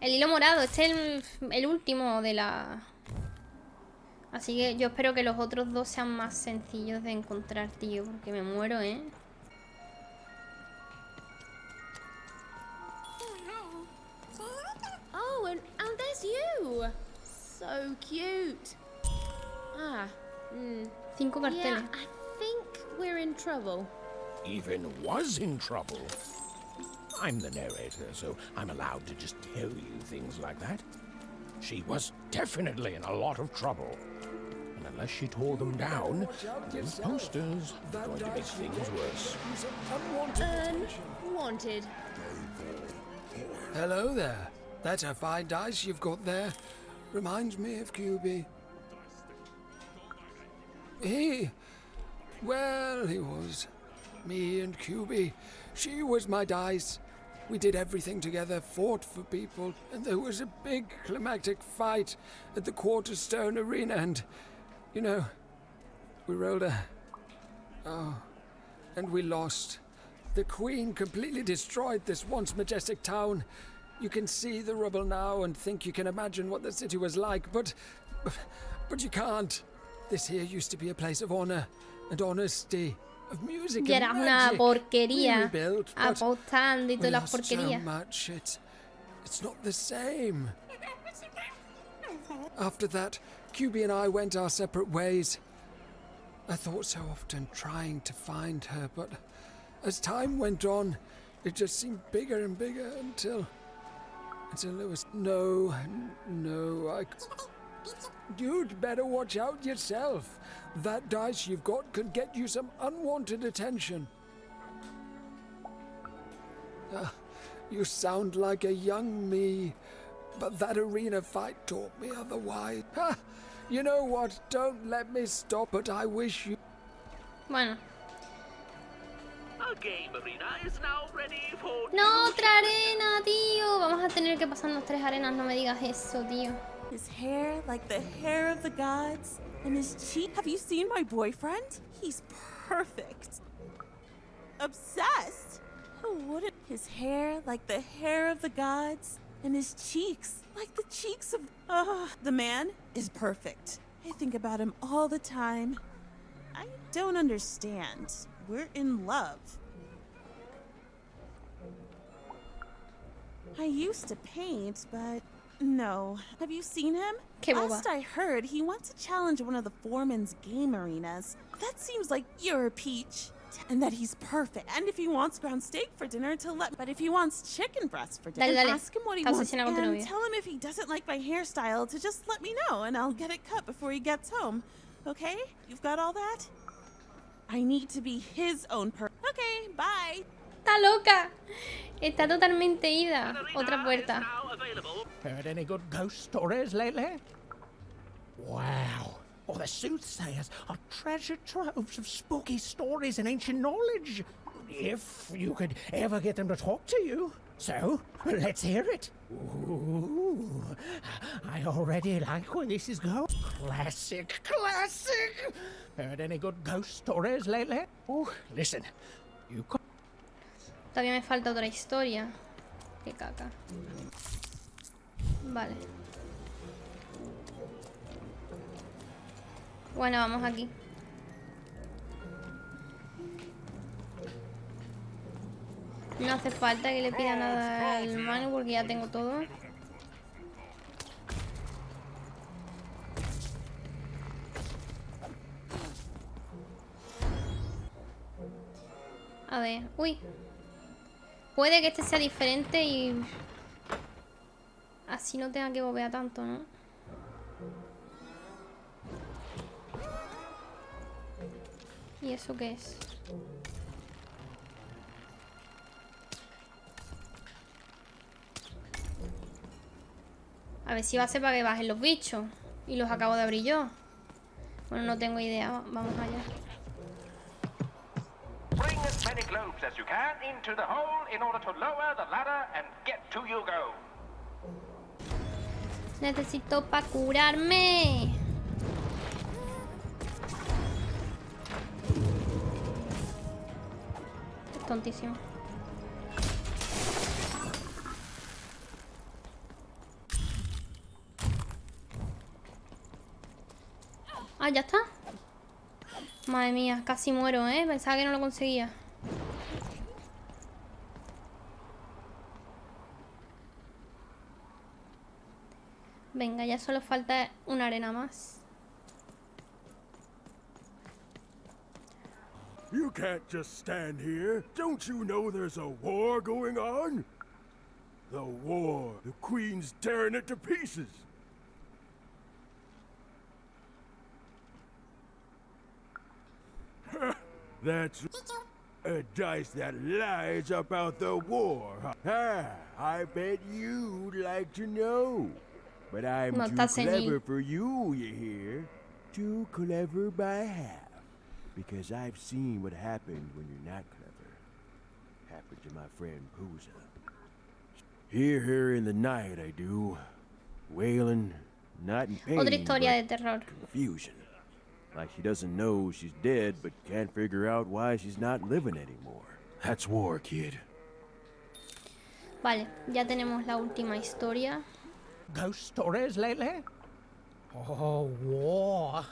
Speaker 1: El hilo morado, este es el último de la... Así que yo espero que los otros dos sean más sencillos de encontrar, tío, porque me muero, ¿eh?
Speaker 5: Oh, and there's you! So cute! Ah,
Speaker 1: 5 carteles.
Speaker 5: Yeah, I think we're in trouble.
Speaker 11: Even was in trouble. I'm the narrator, so I'm allowed to just tell you things like that. She was definitely in a lot of trouble. And unless she tore them down, those posters are going to make things worse.
Speaker 5: Unwanted.
Speaker 22: Hello there. That's a fine dice you've got there. Reminds me of 𝐃𝐄𝐈𝐒. He was. Me and 𝐃𝐄𝐈𝐒. She was my dice. We did everything together, fought for people, and there was a big climactic fight at the Quarterstone Arena, and, you know, we rolled a... Oh, and we lost. The Queen completely destroyed this once majestic town. You can see the rubble now and think you can imagine what the city was like, but you can't. This here used to be a place of honor and honesty. Of music
Speaker 1: y era
Speaker 22: and
Speaker 1: una
Speaker 22: magic.
Speaker 1: porquería,
Speaker 22: Rebuilt,
Speaker 1: apostando y todas las
Speaker 22: so
Speaker 1: porquerías.
Speaker 22: much. It's not the same. After that, 𝐃𝐄𝐈𝐒 and I went our separate ways. I thought so often trying to find her, but as time went on, it just seemed bigger and bigger until there was no, You'd better watch out yourself. That dice you've got could get you some unwanted attention. You sound like a young me, but that arena fight taught me otherwise. You know what? Don't let me stop, but I wish you...
Speaker 1: Bueno.
Speaker 23: Our game arena is now ready for...
Speaker 1: No, otra arena, tío. Vamos a tener que pasarnos 3 arenas, no me digas eso, tío.
Speaker 24: His hair like the hair of the gods, and his cheek. Have you seen my boyfriend? He's perfect. Obsessed. Who wouldn't? His hair like the hair of the gods, and his cheeks like the cheeks of... the man is perfect. I think about him all the time. I don't understand. We're in love. I used to paint, but no. Have you seen him? Last I heard, he wants to challenge one of the foreman's game arenas. That seems like you're a peach. And that he's perfect. And if he wants ground steak for dinner, but if he wants chicken breast for dinner, ask him what he wants. And tell him if he doesn't like my hairstyle to just let me know, and I'll get it cut before he gets home. Okay? You've got all that? I need to be his own person. Okay, bye.
Speaker 1: Está loca. Está totalmente ida. Otra puerta.
Speaker 11: Heard any good ghost stories lately? Wow. Oh, the soothsayers are treasure troves of spooky stories and ancient knowledge. If you could ever get them to talk to you. So, let's hear it. Ooh, I already like where this is going. Classic. Heard any good ghost stories lately? Oh, listen. You could...
Speaker 1: Todavía me falta otra historia. Qué caca. Vale. Bueno, vamos aquí. No hace falta que le pida nada al mano porque ya tengo todo. A ver, uy. Puede que este sea diferente y así no tenga que bobear tanto, ¿no? ¿Y eso qué es? A ver si va a ser para que bajen los bichos. Y los acabo de abrir yo. Bueno, no tengo idea. Vamos allá.
Speaker 3: Bring as many globes as you can into the hole in order to lower the ladder and get to your goal.
Speaker 1: Necesito para curarme. Es tontísimo. Ah, ya está. Madre mía, casi muero, ¿eh? Pensaba que no lo conseguía. Venga, ya solo falta una arena más.
Speaker 7: You can't just stand here. Don't you know there's a war going on? The war. The Queen's tearing it to pieces. That's a dice that lies about the war. I bet you'd like to know. But I'm too clever for you, you hear? Too clever by half. Because I've seen what happened when you're not clever. Happened to my friend Pooza. Hear her in the night, I do. Wailing, not in pain,
Speaker 1: Otra historia de terror.
Speaker 7: Confusion. Like she doesn't know she's dead, but can't figure out why she's not living anymore. That's war, kid.
Speaker 1: Vale, ya tenemos la última historia.
Speaker 19: Ghost stories lately? Oh, war.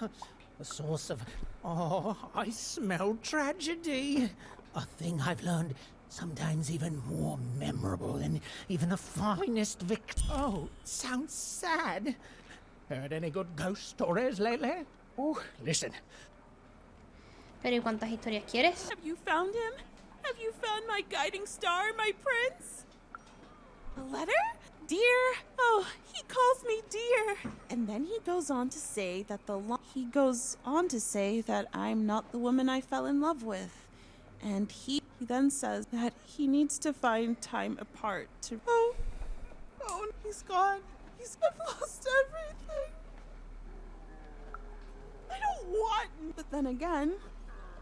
Speaker 19: The source of... Oh, I smell tragedy. A thing I've learned sometimes even more memorable than even the finest Oh, sounds sad. Heard any good ghost stories lately? Oh, listen.
Speaker 1: Pero ¿y cuántas historias quieres?
Speaker 24: Have you found him? Have you found my guiding star, my prince? A letter? Dear? Oh, he calls me dear. And then he goes on to say that I'm not the woman I fell in love with. And he then says that he needs to find time apart to... Oh, he's gone. I've lost everything. I don't want... But then again,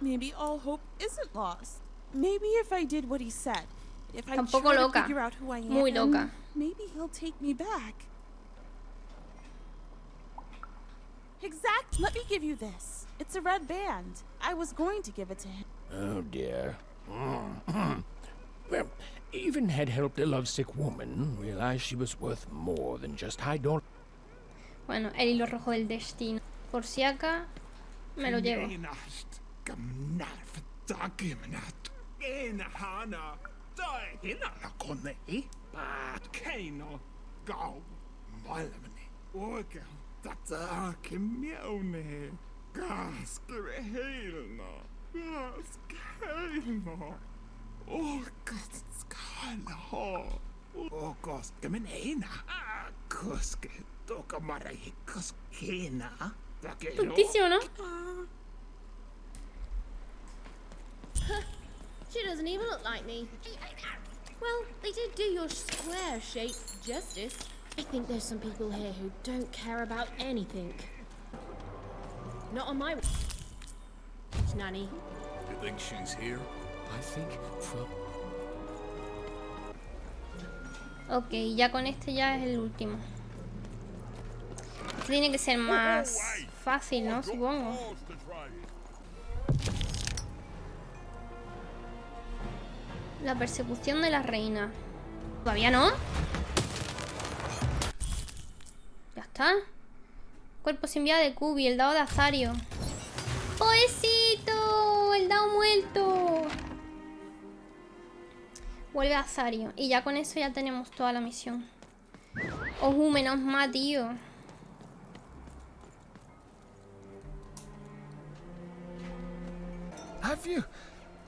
Speaker 24: maybe all hope isn't lost. Maybe if I did what he said, if I try to figure out who I am,
Speaker 1: Muy loca.
Speaker 24: maybe he'll take me back. Exact. Let me give you this. It's a red band. I was going to give it to him.
Speaker 11: Oh dear. Well, even had helped a lovesick woman realize she was worth more than just high dollar.
Speaker 1: Bueno, el hilo rojo del destino. Por si acá me lo llevo. Tontísimo, ¿no?
Speaker 5: She doesn't even look like me. Well, they did do your square shape justice. I think there's some people here who don't care about anything. Not on my... Nanny.
Speaker 11: You think she's here? I think from...
Speaker 1: Ok, ya con este ya es el último. Este tiene que ser más fácil, ¿no? Supongo. La persecución de la reina. ¿Todavía no? Ya está. Cuerpo sin vida de 𝐃𝐄𝐈𝐒, el dado de Azario. ¡Pobrecito! El dado muerto. Vuelve a Azario. Y ya con eso ya tenemos toda la misión. Menos mal, tío.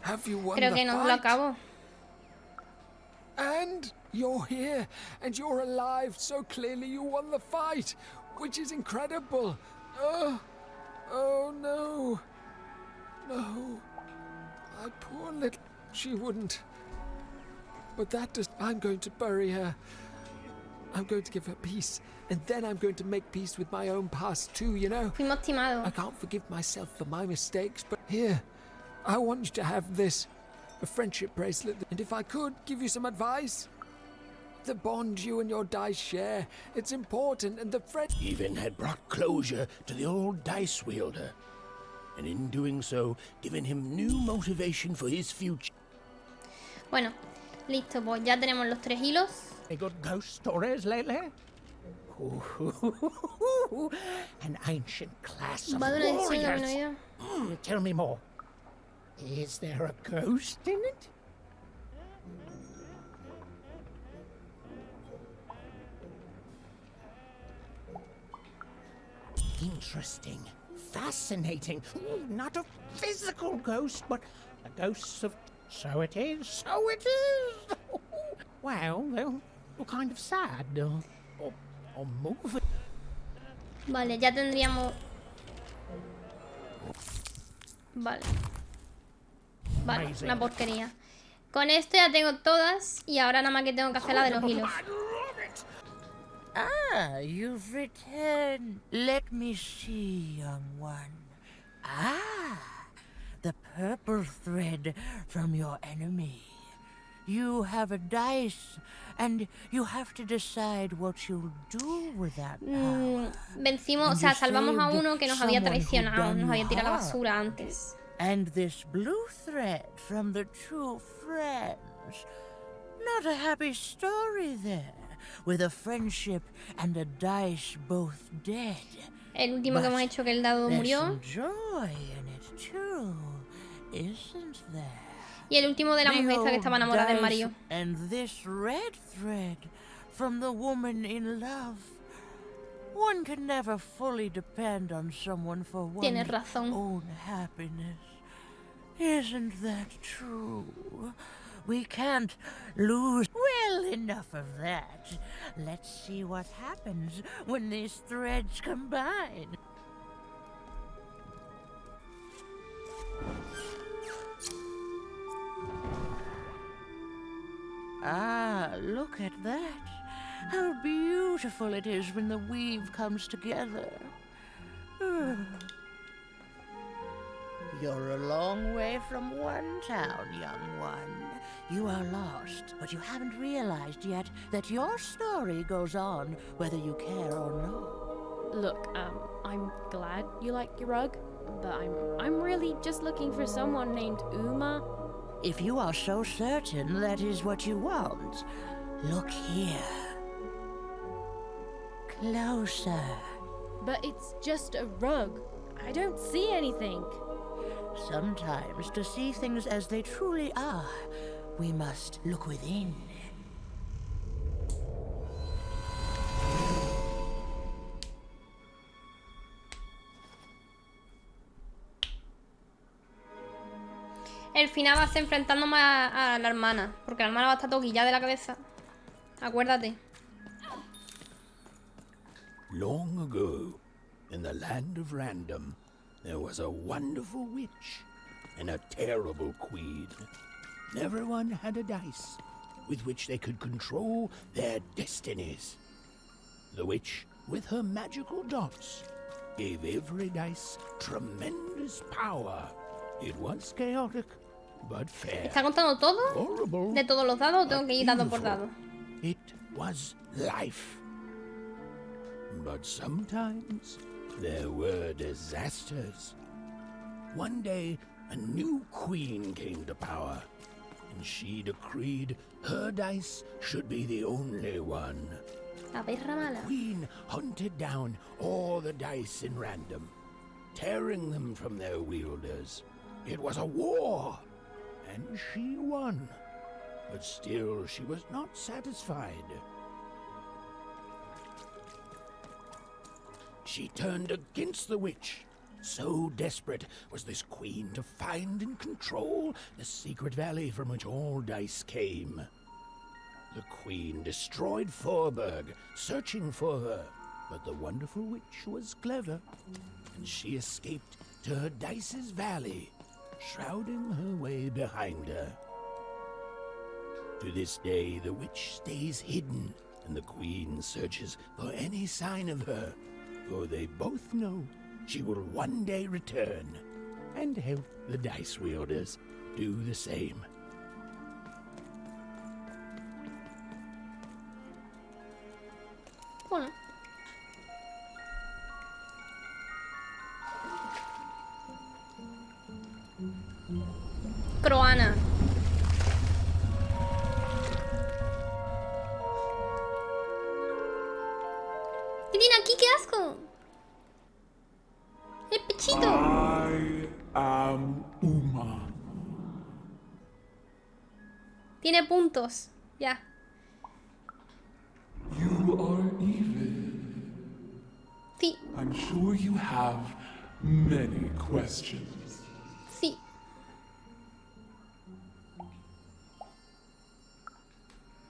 Speaker 22: Have you won
Speaker 1: Creo
Speaker 22: the
Speaker 1: que no lo
Speaker 22: fight?
Speaker 1: acabo.
Speaker 22: And you're here, and you're alive, so clearly you won the fight, which is incredible. Oh no. No. My poor little... She wouldn't. But that does... I'm going to bury her. I'm going to give her peace, and then I'm going to make peace with my own past too, you know?
Speaker 1: Fuimos timados.
Speaker 22: I can't forgive myself for my mistakes, but here, I want you to have this. A friendship bracelet, and if I could give you some advice, the bond you and your dice share, it's important, and the friend
Speaker 11: even had brought closure to the old dice wielder, and in doing so, given him new motivation for his future.
Speaker 1: Bueno, listo, pues ya tenemos los 3 hilos.
Speaker 19: Any good ghost stories lately? An ancient class of
Speaker 1: Va de una edición de la
Speaker 19: warriors.
Speaker 1: minoría.
Speaker 19: Tell me more. Is there a ghost in it? Interesting. Fascinating. Not a physical ghost, but a ghost of... So it is, so it is! Well, they're kind of sad, or moving.
Speaker 1: Vale, ya tendríamos... Vale. Vale, una porquería. Con esto ya tengo todas y ahora nada más que tengo que hacer la de los hilos.
Speaker 8: Ah, you've returned. Let me see, young one. Ah, the purple thread from your enemy. You have a dice, and you have to decide what you'll do with that power.
Speaker 1: Vencimos, o sea, salvamos a uno que nos había traicionado, nos había tirado a la basura antes.
Speaker 8: And this blue thread from the two friends. Not a happy story there, with a friendship and a dice both dead.
Speaker 1: El último que hemos hecho que el dado murió.
Speaker 8: Joy in it too, isn't there?
Speaker 1: Y el último de la mujer esta que estaba enamorada del marido.
Speaker 8: And this red thread from the woman in love. One can never fully depend on someone for one's own happiness. Isn't that true? We can't lose. Well, enough of that. Let's see what happens when these threads combine. Ah, look at that. How beautiful it is when the weave comes together. You're a long way from one town, young one. You are lost, but you haven't realized yet that your story goes on whether you care or not.
Speaker 5: Look, I'm glad you like your rug, but I'm really just looking for someone named Uma.
Speaker 8: If you are so certain that is what you want, look here. Closer.
Speaker 5: But it's just a rug. I don't see anything.
Speaker 8: Sometimes, to see things as they truly are, we must look within.
Speaker 1: El final va a ser enfrentándome a la hermana, porque la hermana va a estar toquillada de la cabeza. Acuérdate.
Speaker 11: Long ago, in the land of Random, there was a wonderful witch and a terrible queen. Everyone had a dice with which they could control their destinies. The witch, with her magical dots, gave every dice tremendous power. It was chaotic, but fair.
Speaker 1: ¿Está contando todo?
Speaker 11: Horrible,
Speaker 1: ¿De todos los dados o tengo que ir dado por dado?
Speaker 11: It was life. But sometimes there were disasters. One day, a new queen came to power, and she decreed her dice should be the only one.
Speaker 1: La perra mala.
Speaker 11: The queen hunted down all the dice in Random, tearing them from their wielders. It was a war, and she won. But still, she was not satisfied. She turned against the witch So desperate was this queen to find and control the secret valley from which all dice came. The queen destroyed Forberg, searching for her, but the wonderful witch was clever, and she escaped to her dice's valley, shrouding her way behind her. To this day, the witch stays hidden, and the queen searches for any sign of her, for they both know she will one day return and help the dice wielders do the same.
Speaker 1: Bueno. Croana. ¿Qué tiene aquí? ¡Qué asco! ¡El pechito!
Speaker 9: I am Uma.
Speaker 1: Tiene puntos. Ya.
Speaker 9: You are even.
Speaker 1: Sí.
Speaker 9: I'm sure you have many questions.
Speaker 1: Sí.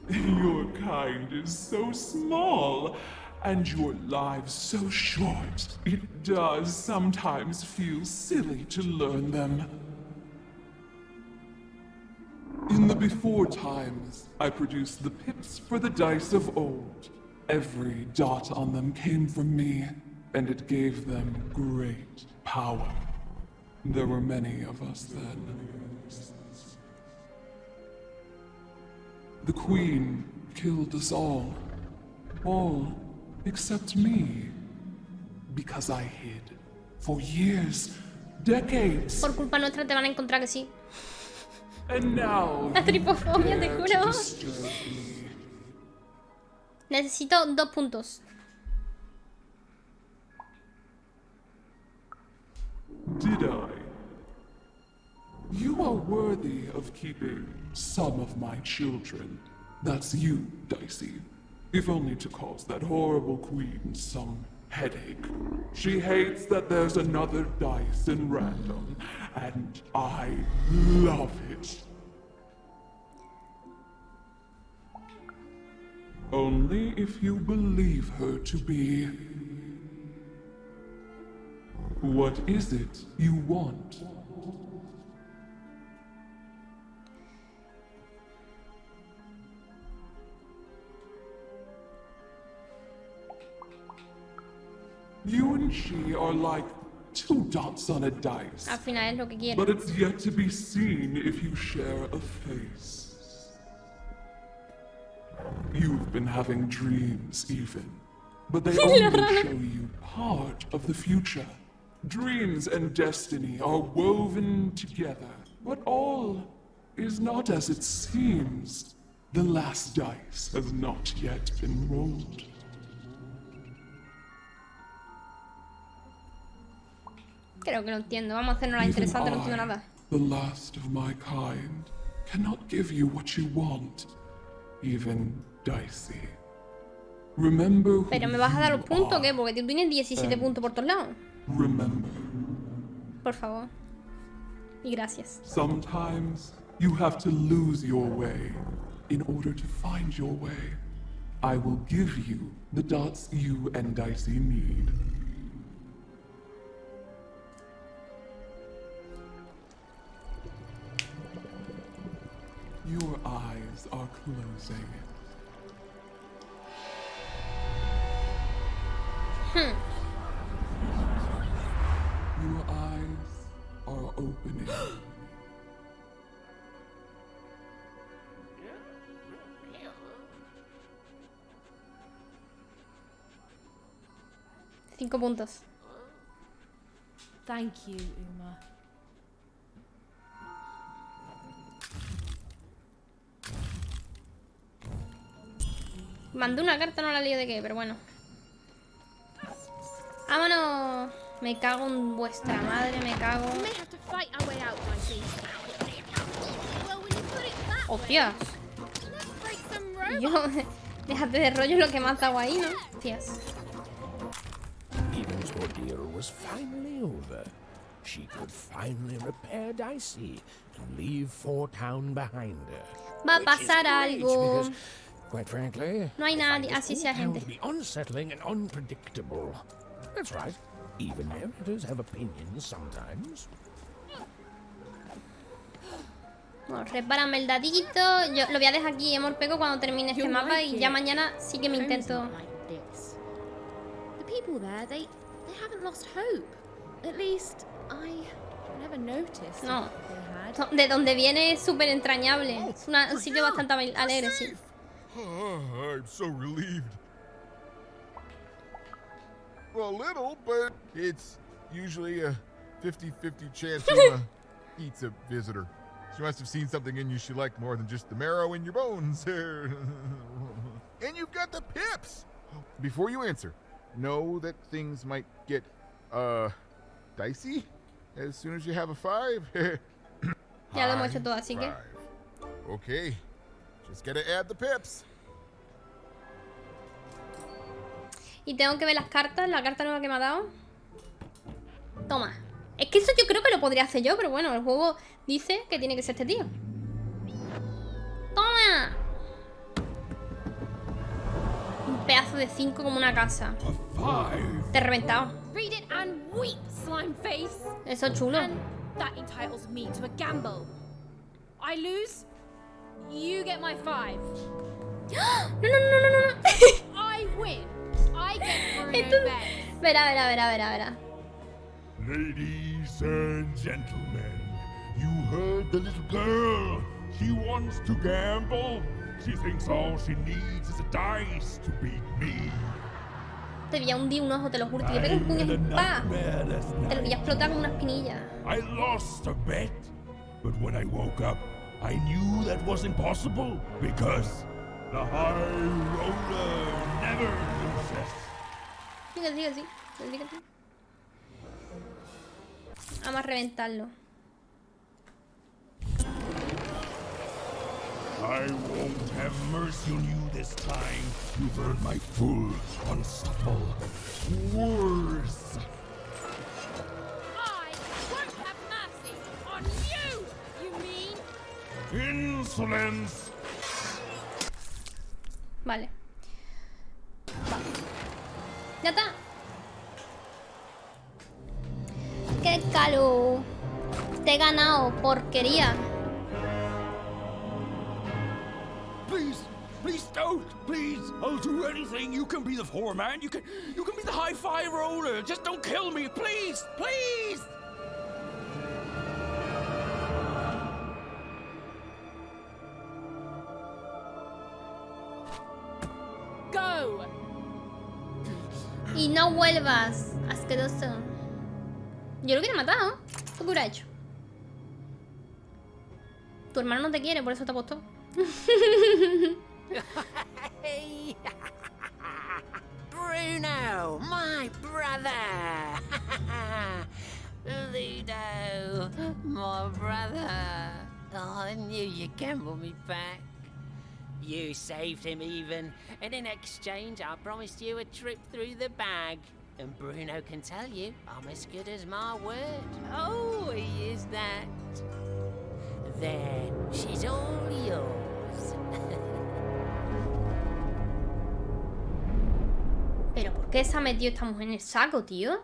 Speaker 9: Your kind is so small, and your lives so short. It does sometimes feel silly to learn them. In the before times, I produced the pips for the dice of old. Every dot on them came from me, and it gave them great power. There were many of us then. The Queen killed us all except me, because I hid for years, decades.
Speaker 1: Por culpa nuestra te van a encontrar que sí.
Speaker 9: And now
Speaker 1: la tripofobia, te juro. Necesito 2 puntos.
Speaker 9: Did I? You are worthy of keeping some of my children. That's you, Dicey. If only to cause that horrible queen some headache. She hates that there's another dice in random, and I love it. Only if you believe her to be. What is it you want? You and she are like 2 dots on a dice.
Speaker 1: Al final es lo que quiero.
Speaker 9: But it's yet to be seen if you share a face. You've been having dreams even, but they only show you part of the future. Dreams and destiny are woven together, but all is not as it seems. The last dice has not yet been rolled.
Speaker 1: Creo que lo entiendo. Vamos a hacernos la interesante, no entiendo nada.
Speaker 9: The last of my kind cannot give you what you want, even Dicey. Remember.
Speaker 1: Pero me vas a dar los puntos, ¿qué? Porque tú tienes 17 puntos por todos lados.
Speaker 9: Remember.
Speaker 1: Por favor. Y gracias.
Speaker 9: Sometimes you have to lose your way in order to find your way. I will give you the dots you and Dicey need. Your eyes are closing. Your eyes are opening.
Speaker 1: Cinco puntos.
Speaker 5: Thank you, Uma.
Speaker 1: Mandé una carta, no la lío de qué, pero bueno. ¡Vámonos! Me cago en vuestra madre, me cago. ¡Hostias! Yo, déjate de rollo lo que me has dado ahí, ¿no? Hostias.
Speaker 11: Eden's ordeal was finally over. She could finally repair Dicey and leave Four Town behind her.
Speaker 1: Va a pasar algo.
Speaker 11: Because, quite frankly,
Speaker 1: No hay nadie, así sea
Speaker 11: Four Town
Speaker 1: gente.
Speaker 11: to be unsettling and unpredictable. That's right. Even narrators have opinions sometimes.
Speaker 1: Bueno, repárame el dadito. Yo lo voy a dejar aquí, amor peco, cuando termine este mapa. Y ya mañana sí que me intento...
Speaker 5: The people there, they haven't lost hope. At least, I never noticed.
Speaker 1: No.
Speaker 5: They had.
Speaker 1: De donde viene es súper entrañable. Es un sitio bastante alegre, sí.
Speaker 17: Oh, I'm so relieved. Well, little, but it's usually a 50-50 chance Uma eats a visitor. She must have seen something in you she liked more than just the marrow in your bones. And you've got the pips! Before you answer, know that things might get, dicey as soon as you have a 5.
Speaker 1: Ya lo hemos hecho todo, así que...
Speaker 17: Okay, just gotta add the pips.
Speaker 1: Y tengo que ver las cartas, la carta nueva que me ha dado. Toma. Es que eso yo creo que lo podría hacer yo, pero bueno, el juego dice que tiene que ser este tío. ¡Toma! Un pedazo de 5 como una casa. Te he reventado.
Speaker 5: Read it and weep, slime face.
Speaker 1: Eso es chulo.
Speaker 5: And that entitles me to a gamble. I lose, you get my 5.
Speaker 1: No.
Speaker 5: I win. I get Bruno
Speaker 1: Esto...
Speaker 5: Bed.
Speaker 1: Verá.
Speaker 7: Ladies and gentlemen, you heard the little girl. She wants to gamble. She thinks all she needs is a dice to beat me.
Speaker 1: Te voy a hundir un ojo, te lo juro. Te voy a pegar un puño en pa. Te lo voy a explotar con una espinilla.
Speaker 7: I lost a bet, but when I woke up, I knew that wasn't possible because the high roller never loses.
Speaker 1: Sigue. Vamos a reventarlo.
Speaker 7: I won't have mercy on you this time. You've earned my full, unstoppable force.
Speaker 5: I won't have mercy on you mean?
Speaker 7: Insolence!
Speaker 1: Vale. Ya está. ¡Qué calo! Te he ganado, porquería.
Speaker 7: Please don't! Please! I'll do anything. You can be the foreman. You can be the high-five roller. Just don't kill me, please! Please!
Speaker 5: Go!
Speaker 1: Y no vuelvas, asqueroso. Yo lo hubiera matado. ¿Tú qué hubieras hecho? Tu hermano no te quiere, por eso te apostó.
Speaker 4: Bruno, my brother. Ludo, my brother. Oh, I knew you'd gamble me back. You saved him even, and in exchange I promised you a trip through the bag. And Bruno can tell you I'm as good as my word. Oh, he is that. There, she's all yours.
Speaker 1: ¿Pero por qué se ha metido esta mujer en el saco, tío?